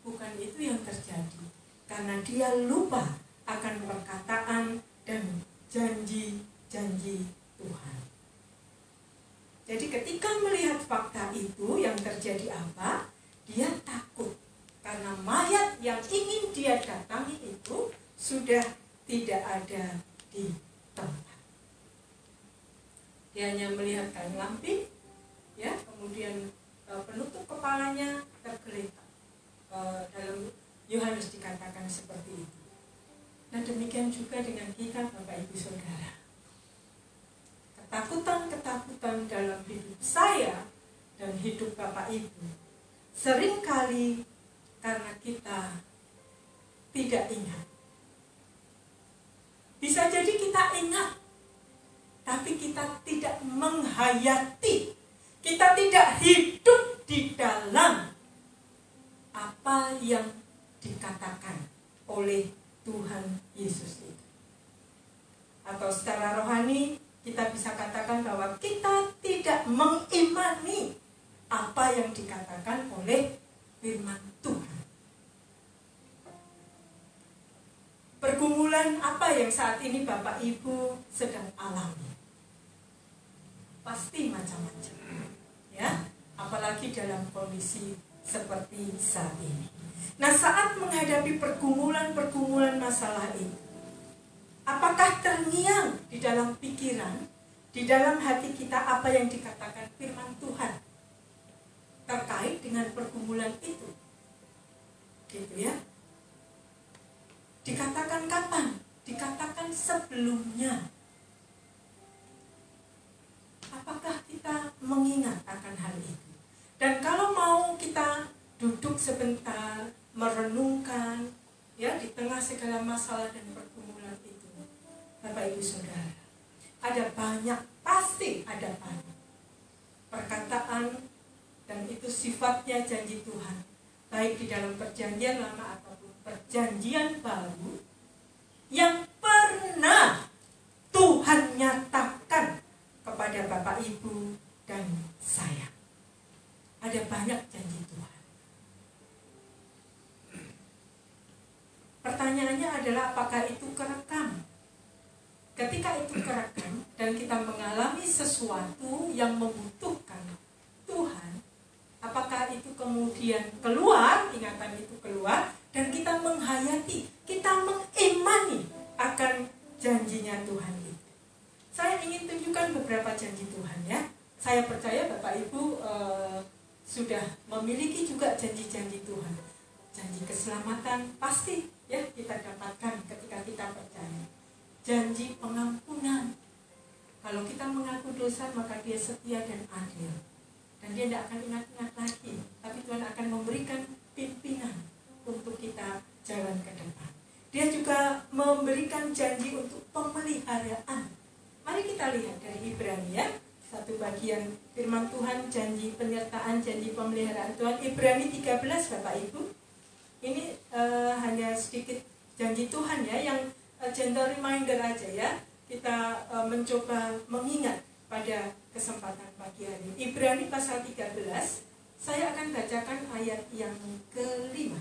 bukan itu yang terjadi. Karena dia lupa akan perkataan dan janji-janji Tuhan. Jadi ketika melihat fakta itu, yang terjadi apa? Dia takut. Karena mayat yang ingin dia datangi itu sudah tidak ada di tempat. Dia hanya melihat kain lampin, ya, kemudian penutup kepalanya tergeletak. Dalam Yohanes dikatakan seperti itu. Nah, demikian juga dengan kita, Bapak Ibu Saudara. Ketakutan-ketakutan dalam hidup saya dan hidup Bapak Ibu seringkali karena kita tidak ingat. Bisa jadi kita ingat, tapi kita tidak menghayati. Kita tidak hidup di dalam apa yang dikatakan oleh Tuhan Yesus itu. Atau secara rohani kita bisa katakan bahwa kita tidak mengimani apa yang dikatakan oleh firman Tuhan. Pergumulan apa yang saat ini Bapak Ibu sedang alami? Pasti macam-macam, ya, apalagi dalam kondisi seperti saat ini. Nah, saat menghadapi pergumulan masalah itu, apakah terngiang di dalam pikiran, di dalam hati kita apa yang dikatakan firman Tuhan terkait dengan pergumulan itu? Gitu ya. Dikatakan kapan? Dikatakan sebelumnya. Apakah kita mengingat akan hal itu? Dan kalau mau kita duduk sebentar, merenungkan, ya, di tengah segala masalah dan pergumulan itu, Bapak Ibu Saudara, ada banyak, pasti ada banyak perkataan, dan itu sifatnya janji Tuhan, baik di dalam perjanjian lama ataupun perjanjian baru, yang pernah Tuhan nyatakan kepada Bapak Ibu dan saya. Ada banyak janji Tuhan. Pertanyaannya adalah apakah itu kerekam? Ketika itu kerekam dan kita mengalami sesuatu yang membutuhkan Tuhan, apakah itu kemudian keluar, ingatan itu keluar, dan kita menghayati, kita mengimani akan janjinya Tuhan itu. Saya ingin tunjukkan beberapa janji Tuhan, ya. Saya percaya Bapak Ibu sudah memiliki juga janji-janji Tuhan. Janji keselamatan pasti, ya, kita dapatkan ketika kita percaya. Janji pengampunan. Kalau kita mengaku dosa, maka Dia setia dan adil. Dan Dia tidak akan ingat-ingat lagi. Tapi Tuhan akan memberikan pimpinan untuk kita jalan ke depan. Dia juga memberikan janji untuk pemeliharaan. Mari kita lihat dari Ibrani, ya. Satu bagian firman Tuhan, janji penyertaan, janji pemeliharaan Tuhan. Ibrani 13, Bapak Ibu. Ini hanya sedikit janji Tuhan, ya, yang gentle reminder aja, ya. Kita mencoba mengingat pada kesempatan pagi hari. Ibrani pasal 13, saya akan bacakan ayat yang ke-5.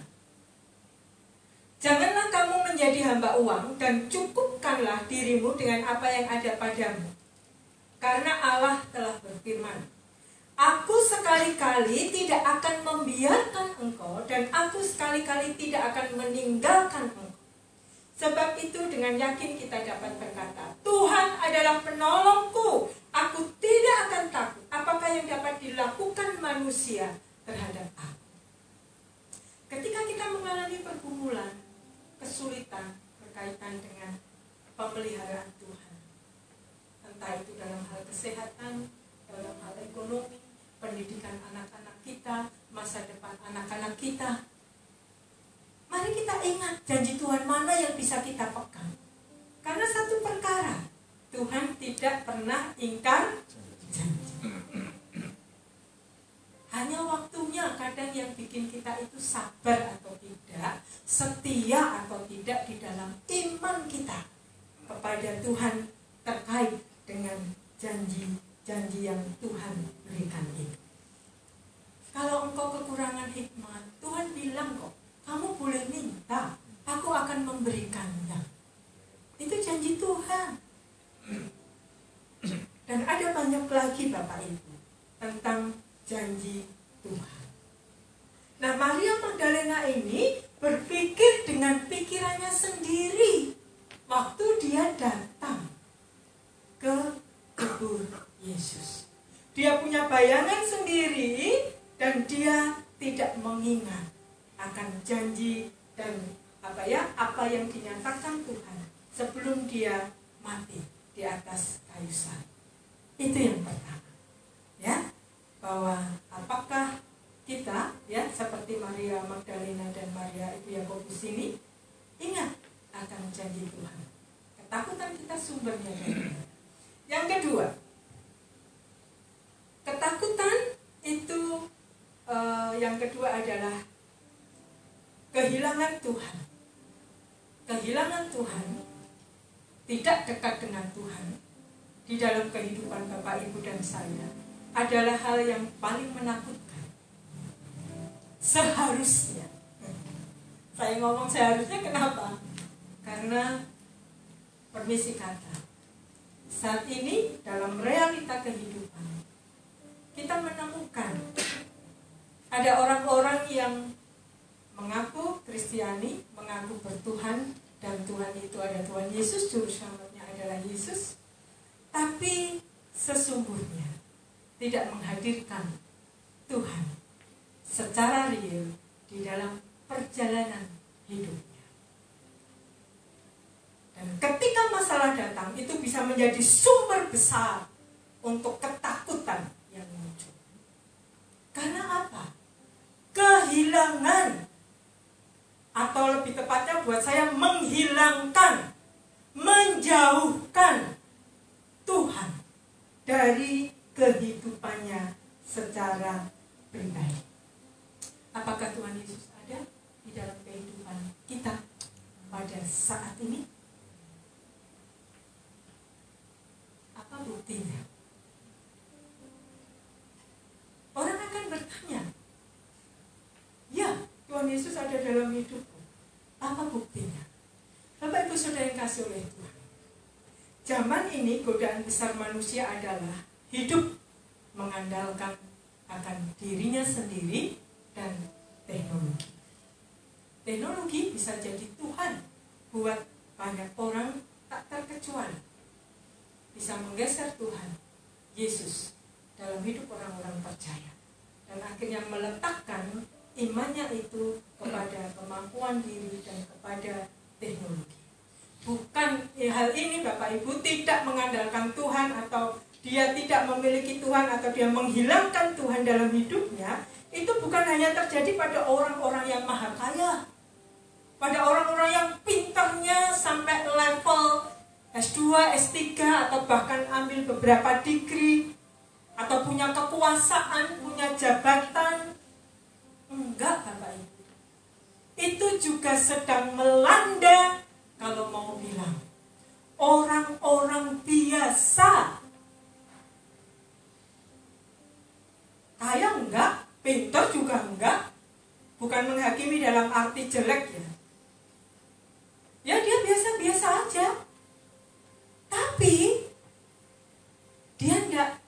Janganlah kamu menjadi hamba uang dan cukupkanlah dirimu dengan apa yang ada padamu. Karena Allah telah berfirman, Aku sekali-kali tidak akan membiarkan engkau dan aku sekali-kali tidak akan meninggalkan engkau. Sebab itu dengan yakin kita dapat berkata, Tuhan adalah penolongku, aku tidak akan takut. Apakah yang dapat dilakukan manusia terhadap aku? Ketika kita mengalami pergumulan, kesulitan berkaitan dengan pemeliharaan Tuhan, entah itu dalam hal kesehatan, dalam hal ekonomi, pendidikan anak-anak kita, masa depan anak-anak kita. Mari kita ingat janji Tuhan mana yang bisa kita pegang. Karena satu perkara, Tuhan tidak pernah ingkar janji. Hanya waktunya kadang yang bikin kita itu sabar atau tidak, setia atau tidak di dalam iman kita kepada Tuhan terkait dengan janji-janji yang Tuhan berikan itu. Kalau engkau kekurangan hikmat, Tuhan bilang kok, kamu boleh minta, aku akan memberikannya. Itu janji Tuhan. Dan ada banyak lagi Bapak Ibu tentang janji Tuhan. Nah, Maria Magdalena ini berpikir dengan pikirannya sendiri waktu dia datang ke kubur Yesus. Dia punya bayangan sendiri dan dia tidak mengingat akan janji dan apa yang dinyatakan Tuhan sebelum dia mati di atas kayu salib. Itu yang pertama. Ya, bahwa apakah kita ya seperti Maria Magdalena dan Maria Ibu Yakobus ini ingat akan janji Tuhan. Ketakutan kita sumbernya dari mana? Yang kedua, ketakutan itu yang kedua adalah kehilangan Tuhan. Kehilangan Tuhan, tidak dekat dengan Tuhan di dalam kehidupan Bapak Ibu dan saya adalah hal yang paling menakutkan. Seharusnya. Saya ngomong seharusnya kenapa? Karena permisi kata, saat ini dalam realita kehidupan kita menemukan ada orang-orang yang mengaku Kristiani, mengaku bertuhan, dan Tuhan itu ada Tuhan Yesus, juru selamatnya adalah Yesus, tapi sesungguhnya tidak menghadirkan Tuhan secara real di dalam perjalanan hidupnya. Dan ketika masalah datang, itu bisa menjadi sumber besar untuk ketakutan yang muncul. Karena apa? Kehilangan, atau lebih tepatnya buat saya menghilangkan, menjauhkan Tuhan dari kehidupannya secara pribadi. Apakah Tuhan Yesus ada di dalam kehidupan kita pada saat ini? Apa buktinya? Orang akan bertanya, ya, Tuhan Yesus ada dalam hidupku. Apa buktinya? Bapak Ibu Saudara yang kasih oleh Tuhan, zaman ini godaan besar manusia adalah hidup mengandalkan akan dirinya sendiri dan teknologi. Teknologi bisa jadi Tuhan buat banyak orang, tak terkecuali bisa menggeser Tuhan Yesus dalam hidup orang-orang percaya, dan akhirnya meletakkan imannya itu kepada kemampuan diri dan kepada teknologi. Bukan hal ini Bapak Ibu tidak mengandalkan Tuhan, atau dia tidak memiliki Tuhan, atau dia menghilangkan Tuhan dalam hidupnya. Itu bukan hanya terjadi pada orang-orang yang maha kaya, pada orang-orang yang pintarnya sampai level S2, S3, atau bahkan ambil beberapa degree, atau punya kekuasaan, punya jabatan. Enggak Bapak Ibu. Itu juga sedang melanda, kalau mau bilang, orang-orang biasa. Kaya enggak, pintar juga enggak. Bukan menghakimi dalam arti jelek ya. Ya dia biasa-biasa aja. Tapi dia enggak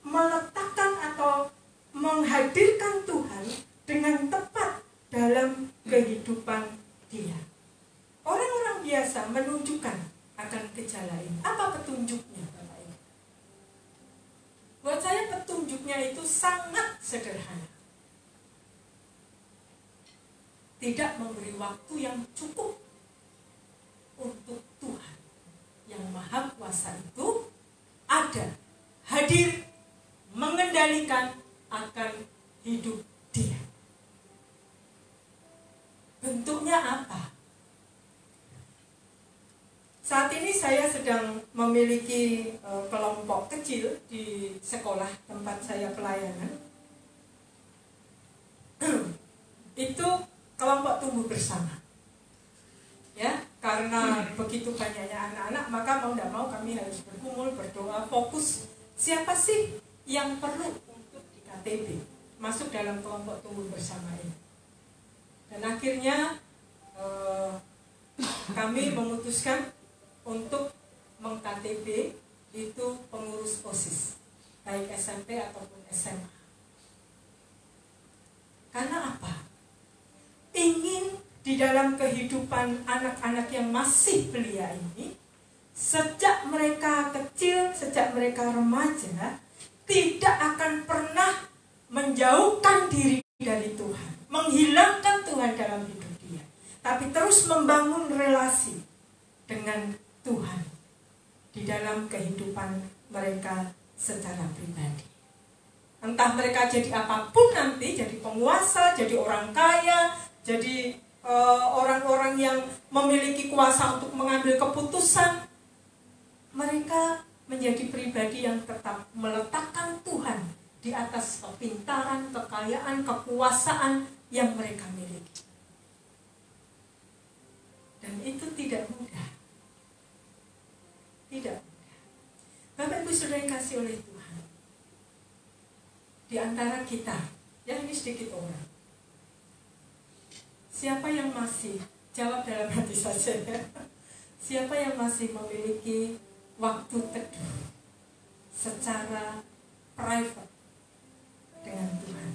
meletakkan atau menghadirkan Tuhan dengan tepat dalam kehidupan dia. Orang-orang biasa menunjukkan akan gejala ini. Apa petunjuknya Bapak Ibu? Buat saya petunjuknya itu sangat sederhana. Tidak memberi waktu yang cukup untuk Tuhan yang Maha Kuasa itu ada, hadir, mengendalikan akan hidup dia. Bentuknya apa? Saat ini saya sedang memiliki kelompok kecil di sekolah tempat saya pelayanan. Itu kelompok tumbuh bersama. Ya, karena begitu banyaknya anak-anak, maka mau tidak mau kami harus berkumpul, berdoa, fokus. Siapa sih yang perlu untuk di KTB masuk dalam kelompok tumbuh bersama ini? Dan akhirnya kami memutuskan untuk meng-KTB itu pengurus OSIS, baik SMP ataupun SMA. Karena apa? Ingin di dalam kehidupan anak-anak yang masih belia ini, sejak mereka kecil, sejak mereka remaja, tidak akan pernah menjauhkan diri dari Tuhan, menghilangkan Tuhan dalam hidup dia, tapi terus membangun relasi dengan Tuhan di dalam kehidupan mereka secara pribadi. Entah mereka jadi apapun nanti, jadi penguasa, jadi orang kaya, jadi orang-orang yang memiliki kuasa untuk mengambil keputusan, mereka menjadi pribadi yang tetap meletakkan Tuhan di atas kepintaran, kekayaan, kekuasaan yang mereka miliki. Dan itu tidak mudah. Tidak mudah. Bapak Ibu Saudara yang kasih oleh Tuhan, di antara kita, ya ini sedikit orang, siapa yang masih, jawab dalam hati saja ya, siapa yang masih memiliki waktu teduh secara private dengan Tuhan?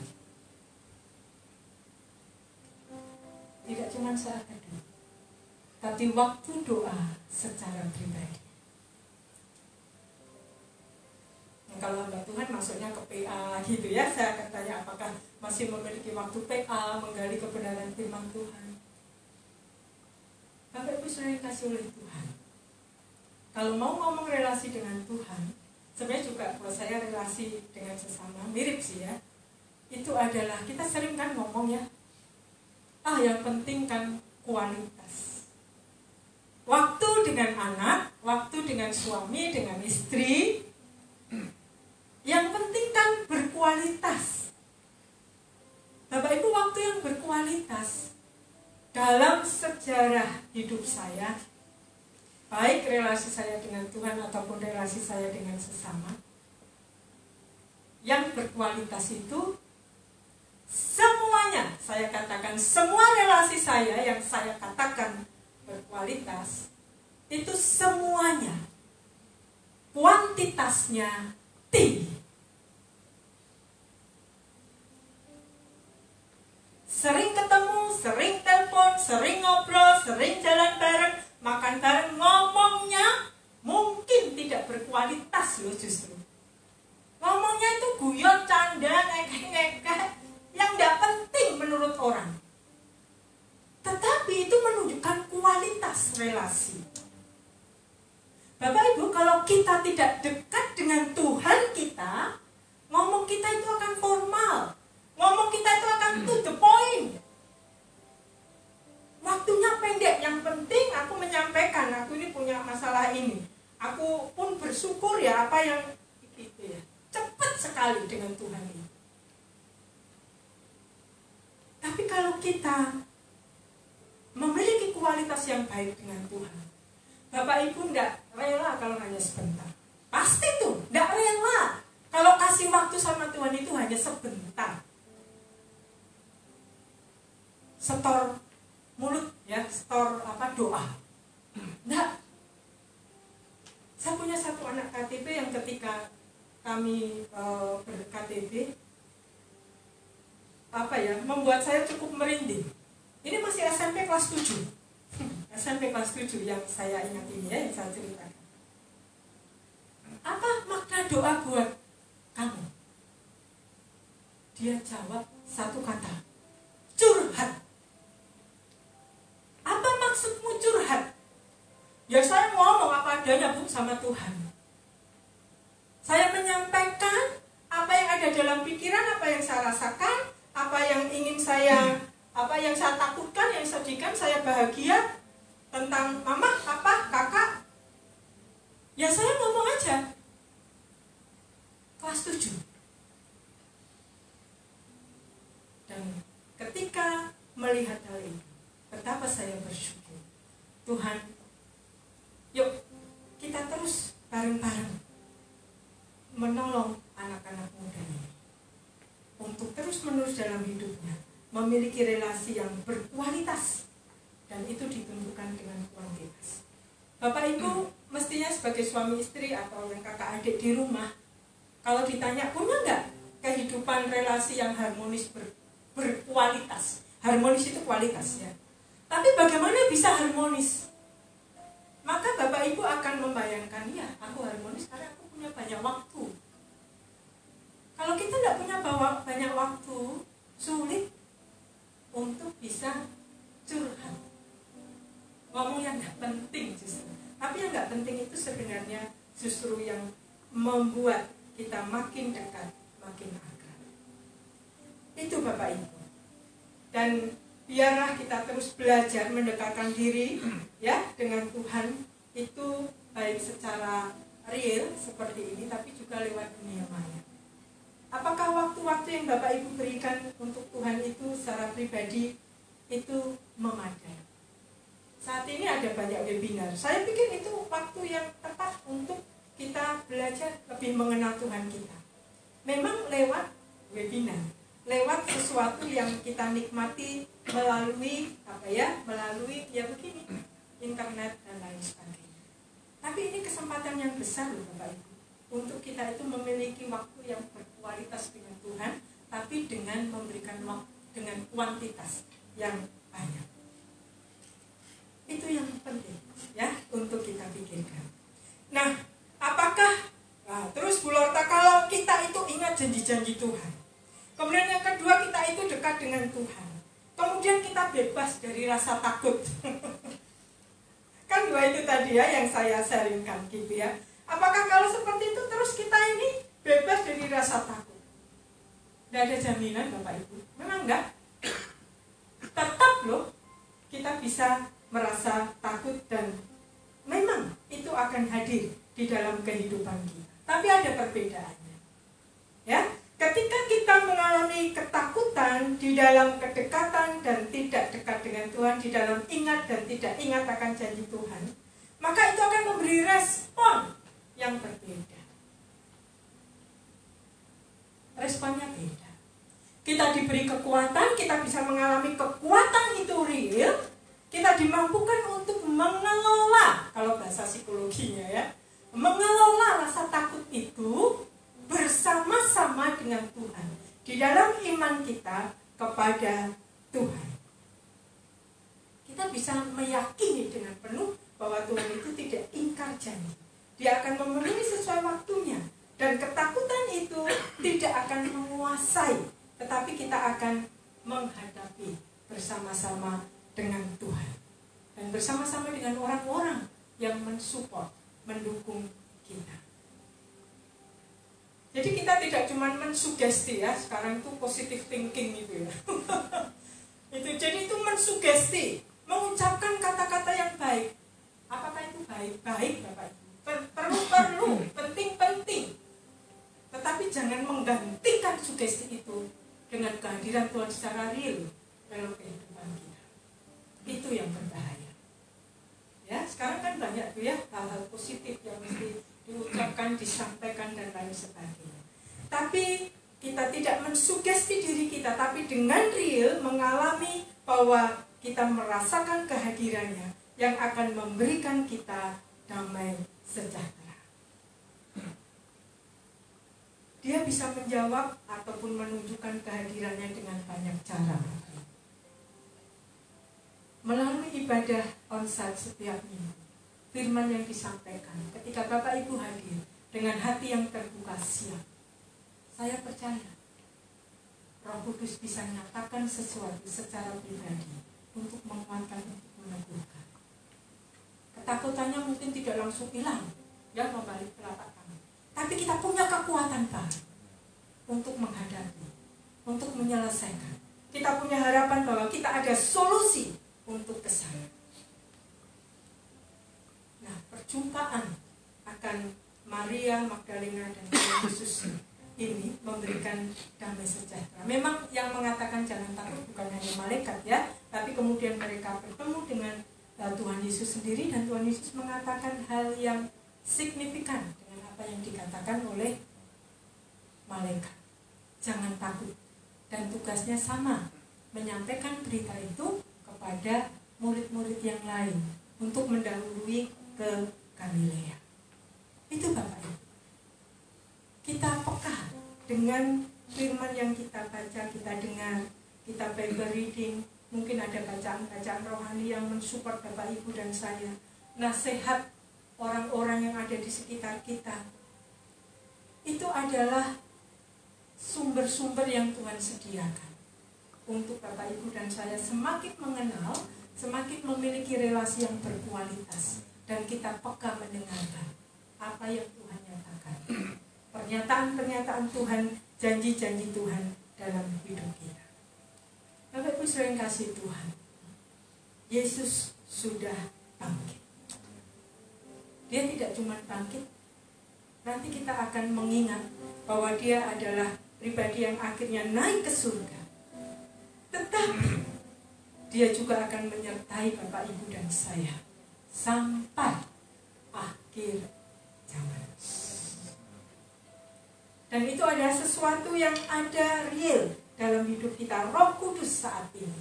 Tidak cuma saat teduh, tapi waktu doa secara pribadi. Kalau hamba Tuhan masuknya ke PA gitu ya, saya akan tanya apakah masih memiliki waktu PA, menggali kebenaran firman Tuhan. Bapak Ibu Saudara yang kasih oleh Tuhan, kalau mau ngomong relasi dengan Tuhan, sebenarnya juga kalau saya relasi dengan sesama mirip sih ya. Itu adalah, kita sering kan ngomong ya, yang penting kan kualitas. Waktu dengan anak, waktu dengan suami, dengan istri, yang penting kan berkualitas. Bapak Ibu, waktu yang berkualitas dalam sejarah hidup saya, baik relasi saya dengan Tuhan ataupun relasi saya dengan sesama, yang berkualitas itu semuanya, saya katakan semua relasi saya yang saya katakan berkualitas, itu semuanya kuantitasnya tinggi. Sering ketemu, sering telepon, sering ngobrol, sering jalan bareng, makan bareng, ngomongnya mungkin tidak berkualitas loh justru. Ngomongnya itu guyon, canda, ngekek-ngekek, yang tidak penting menurut orang. Tetapi itu menunjukkan kualitas relasi. Bapak Ibu, kalau kita tidak dekat dengan Tuhan kita, ngomong kita itu akan formal. Ngomong kita itu akan to the point. Waktunya pendek, yang penting aku menyampaikan, aku ini punya masalah ini. Aku pun bersyukur ya apa yang itu ya. Cepat sekali dengan Tuhan ini. Tapi kalau kita memiliki kualitas yang baik dengan Tuhan, Bapak Ibu tidak rela kalau hanya sebentar. Pasti tuh, tidak rela kalau kasih waktu sama Tuhan itu hanya sebentar. Setor mulut ya, setor doa. Enggak. Saya punya satu anak KTB yang ketika kami ber-KTB membuat saya cukup merinding. Ini masih SMP kelas 7. SMP kelas 7 yang saya ingat ini ya, yang saya ceritakan. Apa makna doa buat kamu? Dia jawab satu kata, curhat. Apa maksudmu curhat? Ya saya ngomong apa adanya Bu sama Tuhan. Saya menyampaikan apa yang ada dalam pikiran, apa yang saya rasakan, apa yang ingin saya, apa yang saya takutkan, yang saya tentang mama, papa, kakak, ya saya ngomong aja. Kelas 7. Dan ketika melihat hal ini, betapa saya bersyukur. Tuhan, yuk kita terus bareng-bareng menolong anak-anak muda ini untuk terus-menerus dalam hidupnya memiliki relasi yang berkualitas, dan itu ditentukan dengan kuantitas. Bapak Ibu mestinya sebagai suami istri atau yang kakak adik di rumah, kalau ditanya punya nggak kehidupan relasi yang harmonis berkualitas? Harmonis itu kualitas ya. Tapi bagaimana bisa harmonis? Maka Bapak Ibu akan membayangkan, ya aku harmonis karena aku punya banyak waktu. Kalau kita tidak punya banyak waktu, sulit untuk bisa curhat. Ngomong yang nggak penting justru. Tapi yang nggak penting itu sebenarnya justru yang membuat kita makin dekat, makin akrab. Itu Bapak Ibu. Dan biarlah kita terus belajar mendekatkan diri ya dengan Tuhan, itu baik secara real seperti ini, tapi juga lewat dunia maya. Apakah waktu-waktu yang Bapak Ibu berikan untuk Tuhan itu secara pribadi itu memadai? Saat ini ada banyak webinar. Saya pikir itu waktu yang tepat untuk kita belajar lebih mengenal Tuhan kita. Memang lewat webinar, lewat sesuatu yang kita nikmati melalui melalui begini, internet dan lain sebagainya. Tapi ini kesempatan yang besar loh Bapak Ibu, untuk kita itu memiliki waktu yang berkualitas dengan Tuhan, tapi dengan memberikan waktu dengan kuantitas yang banyak. Itu yang penting ya untuk kita pikirkan. Nah, apakah terus Bu Lorta, kalau kita itu ingat janji-janji Tuhan, kemudian yang kedua kita itu dekat dengan Tuhan, kemudian kita bebas dari rasa takut. Kan dua itu tadi ya yang saya sharingkan gitu ya. Apakah kalau seperti itu terus kita ini bebas dari rasa takut? Tidak ada jaminan Bapak Ibu. Memang enggak. Tetap loh kita bisa merasa takut, dan memang itu akan hadir di dalam kehidupan kita. Tapi ada perbedaannya. Ya, ketika kita mengalami ketakutan di dalam kedekatan dan tidak dekat dengan Tuhan, di dalam ingat dan tidak ingat akan janji Tuhan, maka itu akan memberi respon yang berbeda. Responnya beda. Kita diberi kekuatan, kita bisa mengalami kekuatan itu real. Kita dimampukan untuk mengelola, kalau bahasa psikologinya ya, mengelola rasa takut itu bersama-sama dengan Tuhan di dalam iman kita kepada Tuhan. Kita bisa meyakini dengan penuh bahwa Tuhan itu tidak ingkar janji. Dia akan memenuhi sesuai waktunya, dan ketakutan itu tidak akan menguasai, tetapi kita akan menghadapi bersama-sama dengan Tuhan dan bersama-sama dengan orang-orang yang mensupport, mendukung kita. Jadi kita tidak cuma mensugesti ya, sekarang itu positive thinking itu ya. Jadi itu mensugesti, mengucapkan kata-kata yang baik. Apakah itu baik? Baik Bapak Ibu. Perlu, penting. Tetapi jangan menggantikan sugesti itu dengan kehadiran Tuhan secara real dalam kehidupan kita. Itu yang berbahaya. Ya, sekarang kan banyak tuh ya hal-hal positif yang mesti diucapkan, disampaikan dan lain sebagainya. Tapi kita tidak mensugesti diri kita, tapi dengan real mengalami bahwa kita merasakan kehadirannya yang akan memberikan kita damai sejahtera. Dia bisa menjawab ataupun menunjukkan kehadirannya dengan banyak cara. Melalui ibadah onsite setiap minggu, firman yang disampaikan ketika Bapak Ibu hadir dengan hati yang terbuka siap, saya percaya Roh Kudus bisa menyatakan sesuatu secara pribadi untuk menguatkan, untuk meneguhkan. Ketakutannya mungkin tidak langsung hilang, ya, membalik telapak tangan, tapi kita punya kekuatan baru untuk menghadapi, untuk menyelesaikan. Kita punya harapan bahwa kita ada solusi untuk ke sana. Maria Magdalena dan Tuhan Yesus ini memberikan damai sejahtera. Memang yang mengatakan jangan takut bukan hanya malaikat ya, tapi kemudian mereka bertemu dengan Tuhan Yesus sendiri, dan Tuhan Yesus mengatakan hal yang signifikan dengan apa yang dikatakan oleh malaikat. Jangan takut. Dan tugasnya sama, menyampaikan berita itu kepada murid-murid yang lain untuk mendahului ke Galilea. Itu Bapak Ibu. Kita peka dengan firman yang kita baca, kita dengar, kita Bible reading, mungkin ada bacaan-bacaan rohani yang mensupport Bapak Ibu dan saya, nasihat orang-orang yang ada di sekitar kita. Itu adalah sumber-sumber yang Tuhan sediakan untuk Bapak Ibu dan saya semakin mengenal, semakin memiliki relasi yang berkualitas, dan kita peka mendengarkan apa yang Tuhan nyatakan, pernyataan-pernyataan Tuhan, janji-janji Tuhan dalam hidup kita. Bapak Ibu sering kasih Tuhan, Yesus sudah bangkit. Dia tidak cuma bangkit, nanti kita akan mengingat bahwa dia adalah pribadi yang akhirnya naik ke surga. Tetapi dia juga akan menyertai Bapak Ibu dan saya sampai akhir zaman. Dan itu adalah sesuatu yang ada real dalam hidup kita. Roh Kudus saat ini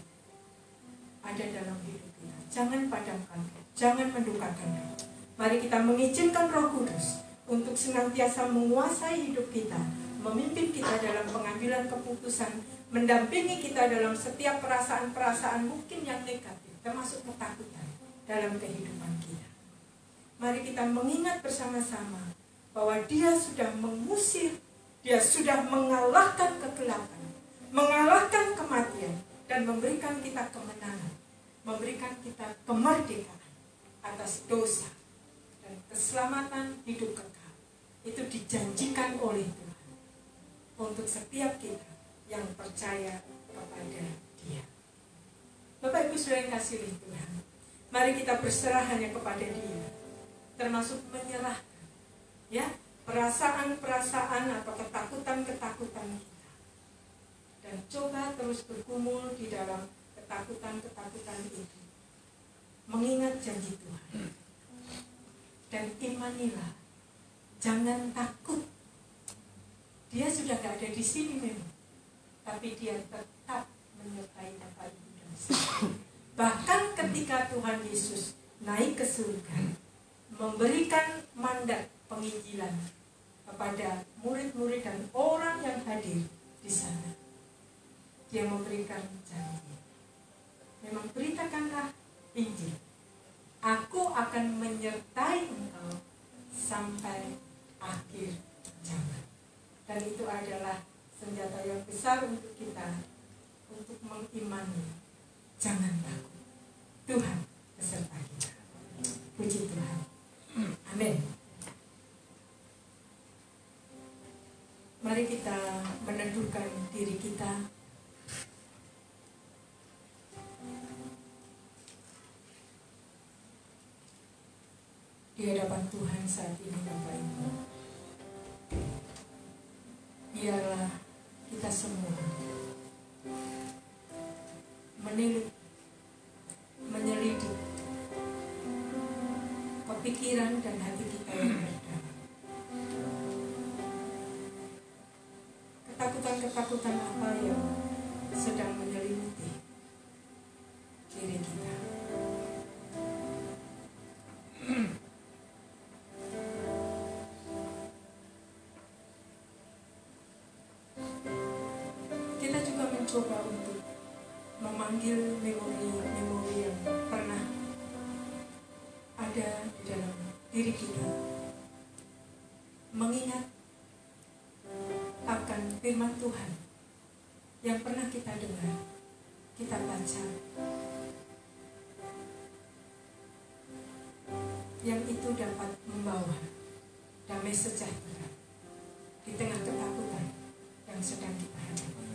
ada dalam hidup kita. Jangan padamkan, jangan mendukakan roh. Mari kita mengizinkan Roh Kudus untuk senantiasa menguasai hidup kita, memimpin kita dalam pengambilan keputusan, mendampingi kita dalam setiap perasaan-perasaan mungkin yang negatif, termasuk ketakutan dalam kehidupan kita. Mari kita mengingat bersama-sama bahwa Dia sudah mengusir, Dia sudah mengalahkan kegelapan, mengalahkan kematian, dan memberikan kita kemenangan, memberikan kita kemerdekaan atas dosa dan keselamatan hidup kekal. Itu dijanjikan oleh Tuhan untuk setiap kita yang percaya kepada Dia. Bapak Ibu saudara yang kasih oleh Tuhan, mari kita berserah hanya kepada Dia, termasuk menyerahkan ya perasaan-perasaan atau ketakutan-ketakutan kita, dan coba terus bergumul di dalam ketakutan-ketakutan itu, mengingat janji Tuhan, dan imanilah, jangan takut. Dia sudah gak ada di sini memang, tapi Dia tetap menyertai Bapak Ibu dan saya. Bahkan ketika Tuhan Yesus naik ke surga, memberikan mandat penginjilan kepada murid-murid dan orang yang hadir di sana, Dia memberikan janji, memang beritakanlah Injil, aku akan menyertai engkau sampai akhir zaman. Dan itu adalah senjata yang besar untuk kita, untuk mengimani. Jangan takut, Tuhan beserta kita. Puji Tuhan. Amin. Mari kita meneduhkan diri kita. Di hadapan Tuhan saat ini, Bapak Ibu. Biarlah kita semua menilik, menyelidik pikiran dan hati kita yang berdalam. Ketakutan-ketakutan apa yang sedang menyelimuti diri kita? Kita juga mencoba untuk memanggil memori-memori yang pernah ada di dalam diri kita, mengingat akan firman Tuhan yang pernah kita dengar, kita baca, yang itu dapat membawa damai sejahtera di tengah ketakutan yang sedang kita hadapi.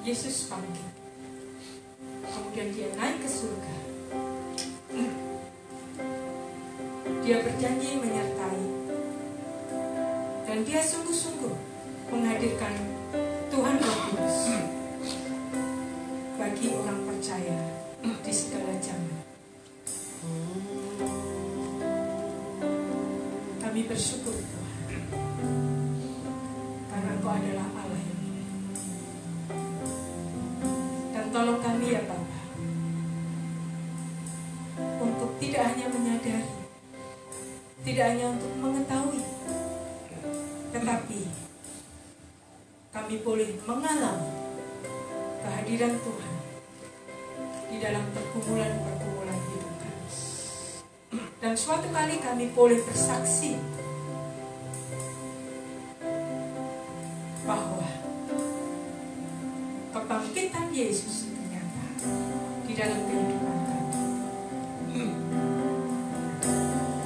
Yesus bangkit, kemudian dia naik ke surga. Dia berjanji menyertai, dan dia sungguh-sungguh menghadirkan Tuhan Roh Kudus bagi orang percaya di segala zaman. Kami bersyukur Tuhan, karena Engkau adalah Allah yang hidup. Dan tolong kami ya Bapa, untuk tidak hanya menyadari, tidak hanya untuk mengetahui, tetapi kami boleh mengalami kehadiran Tuhan di dalam pergumulan-pergumulan hidup kami. Dan suatu kali kami boleh bersaksi bahwa kebangkitan Yesus itu nyata di dalam kehidupan kami.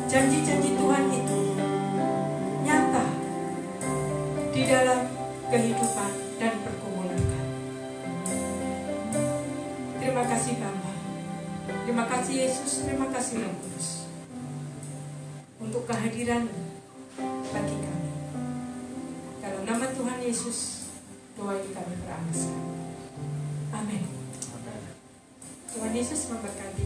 Janji-janji Tuhan itu nyata di dalam kehidupan dan pergumulan kami. Terima kasih Bapa, terima kasih Yesus, terima kasih Roh Kudus untuk kehadiran bagi kami. Dalam nama Tuhan Yesus, doa ini kami beramaskan. Amin. Tuhan Yesus memberkati.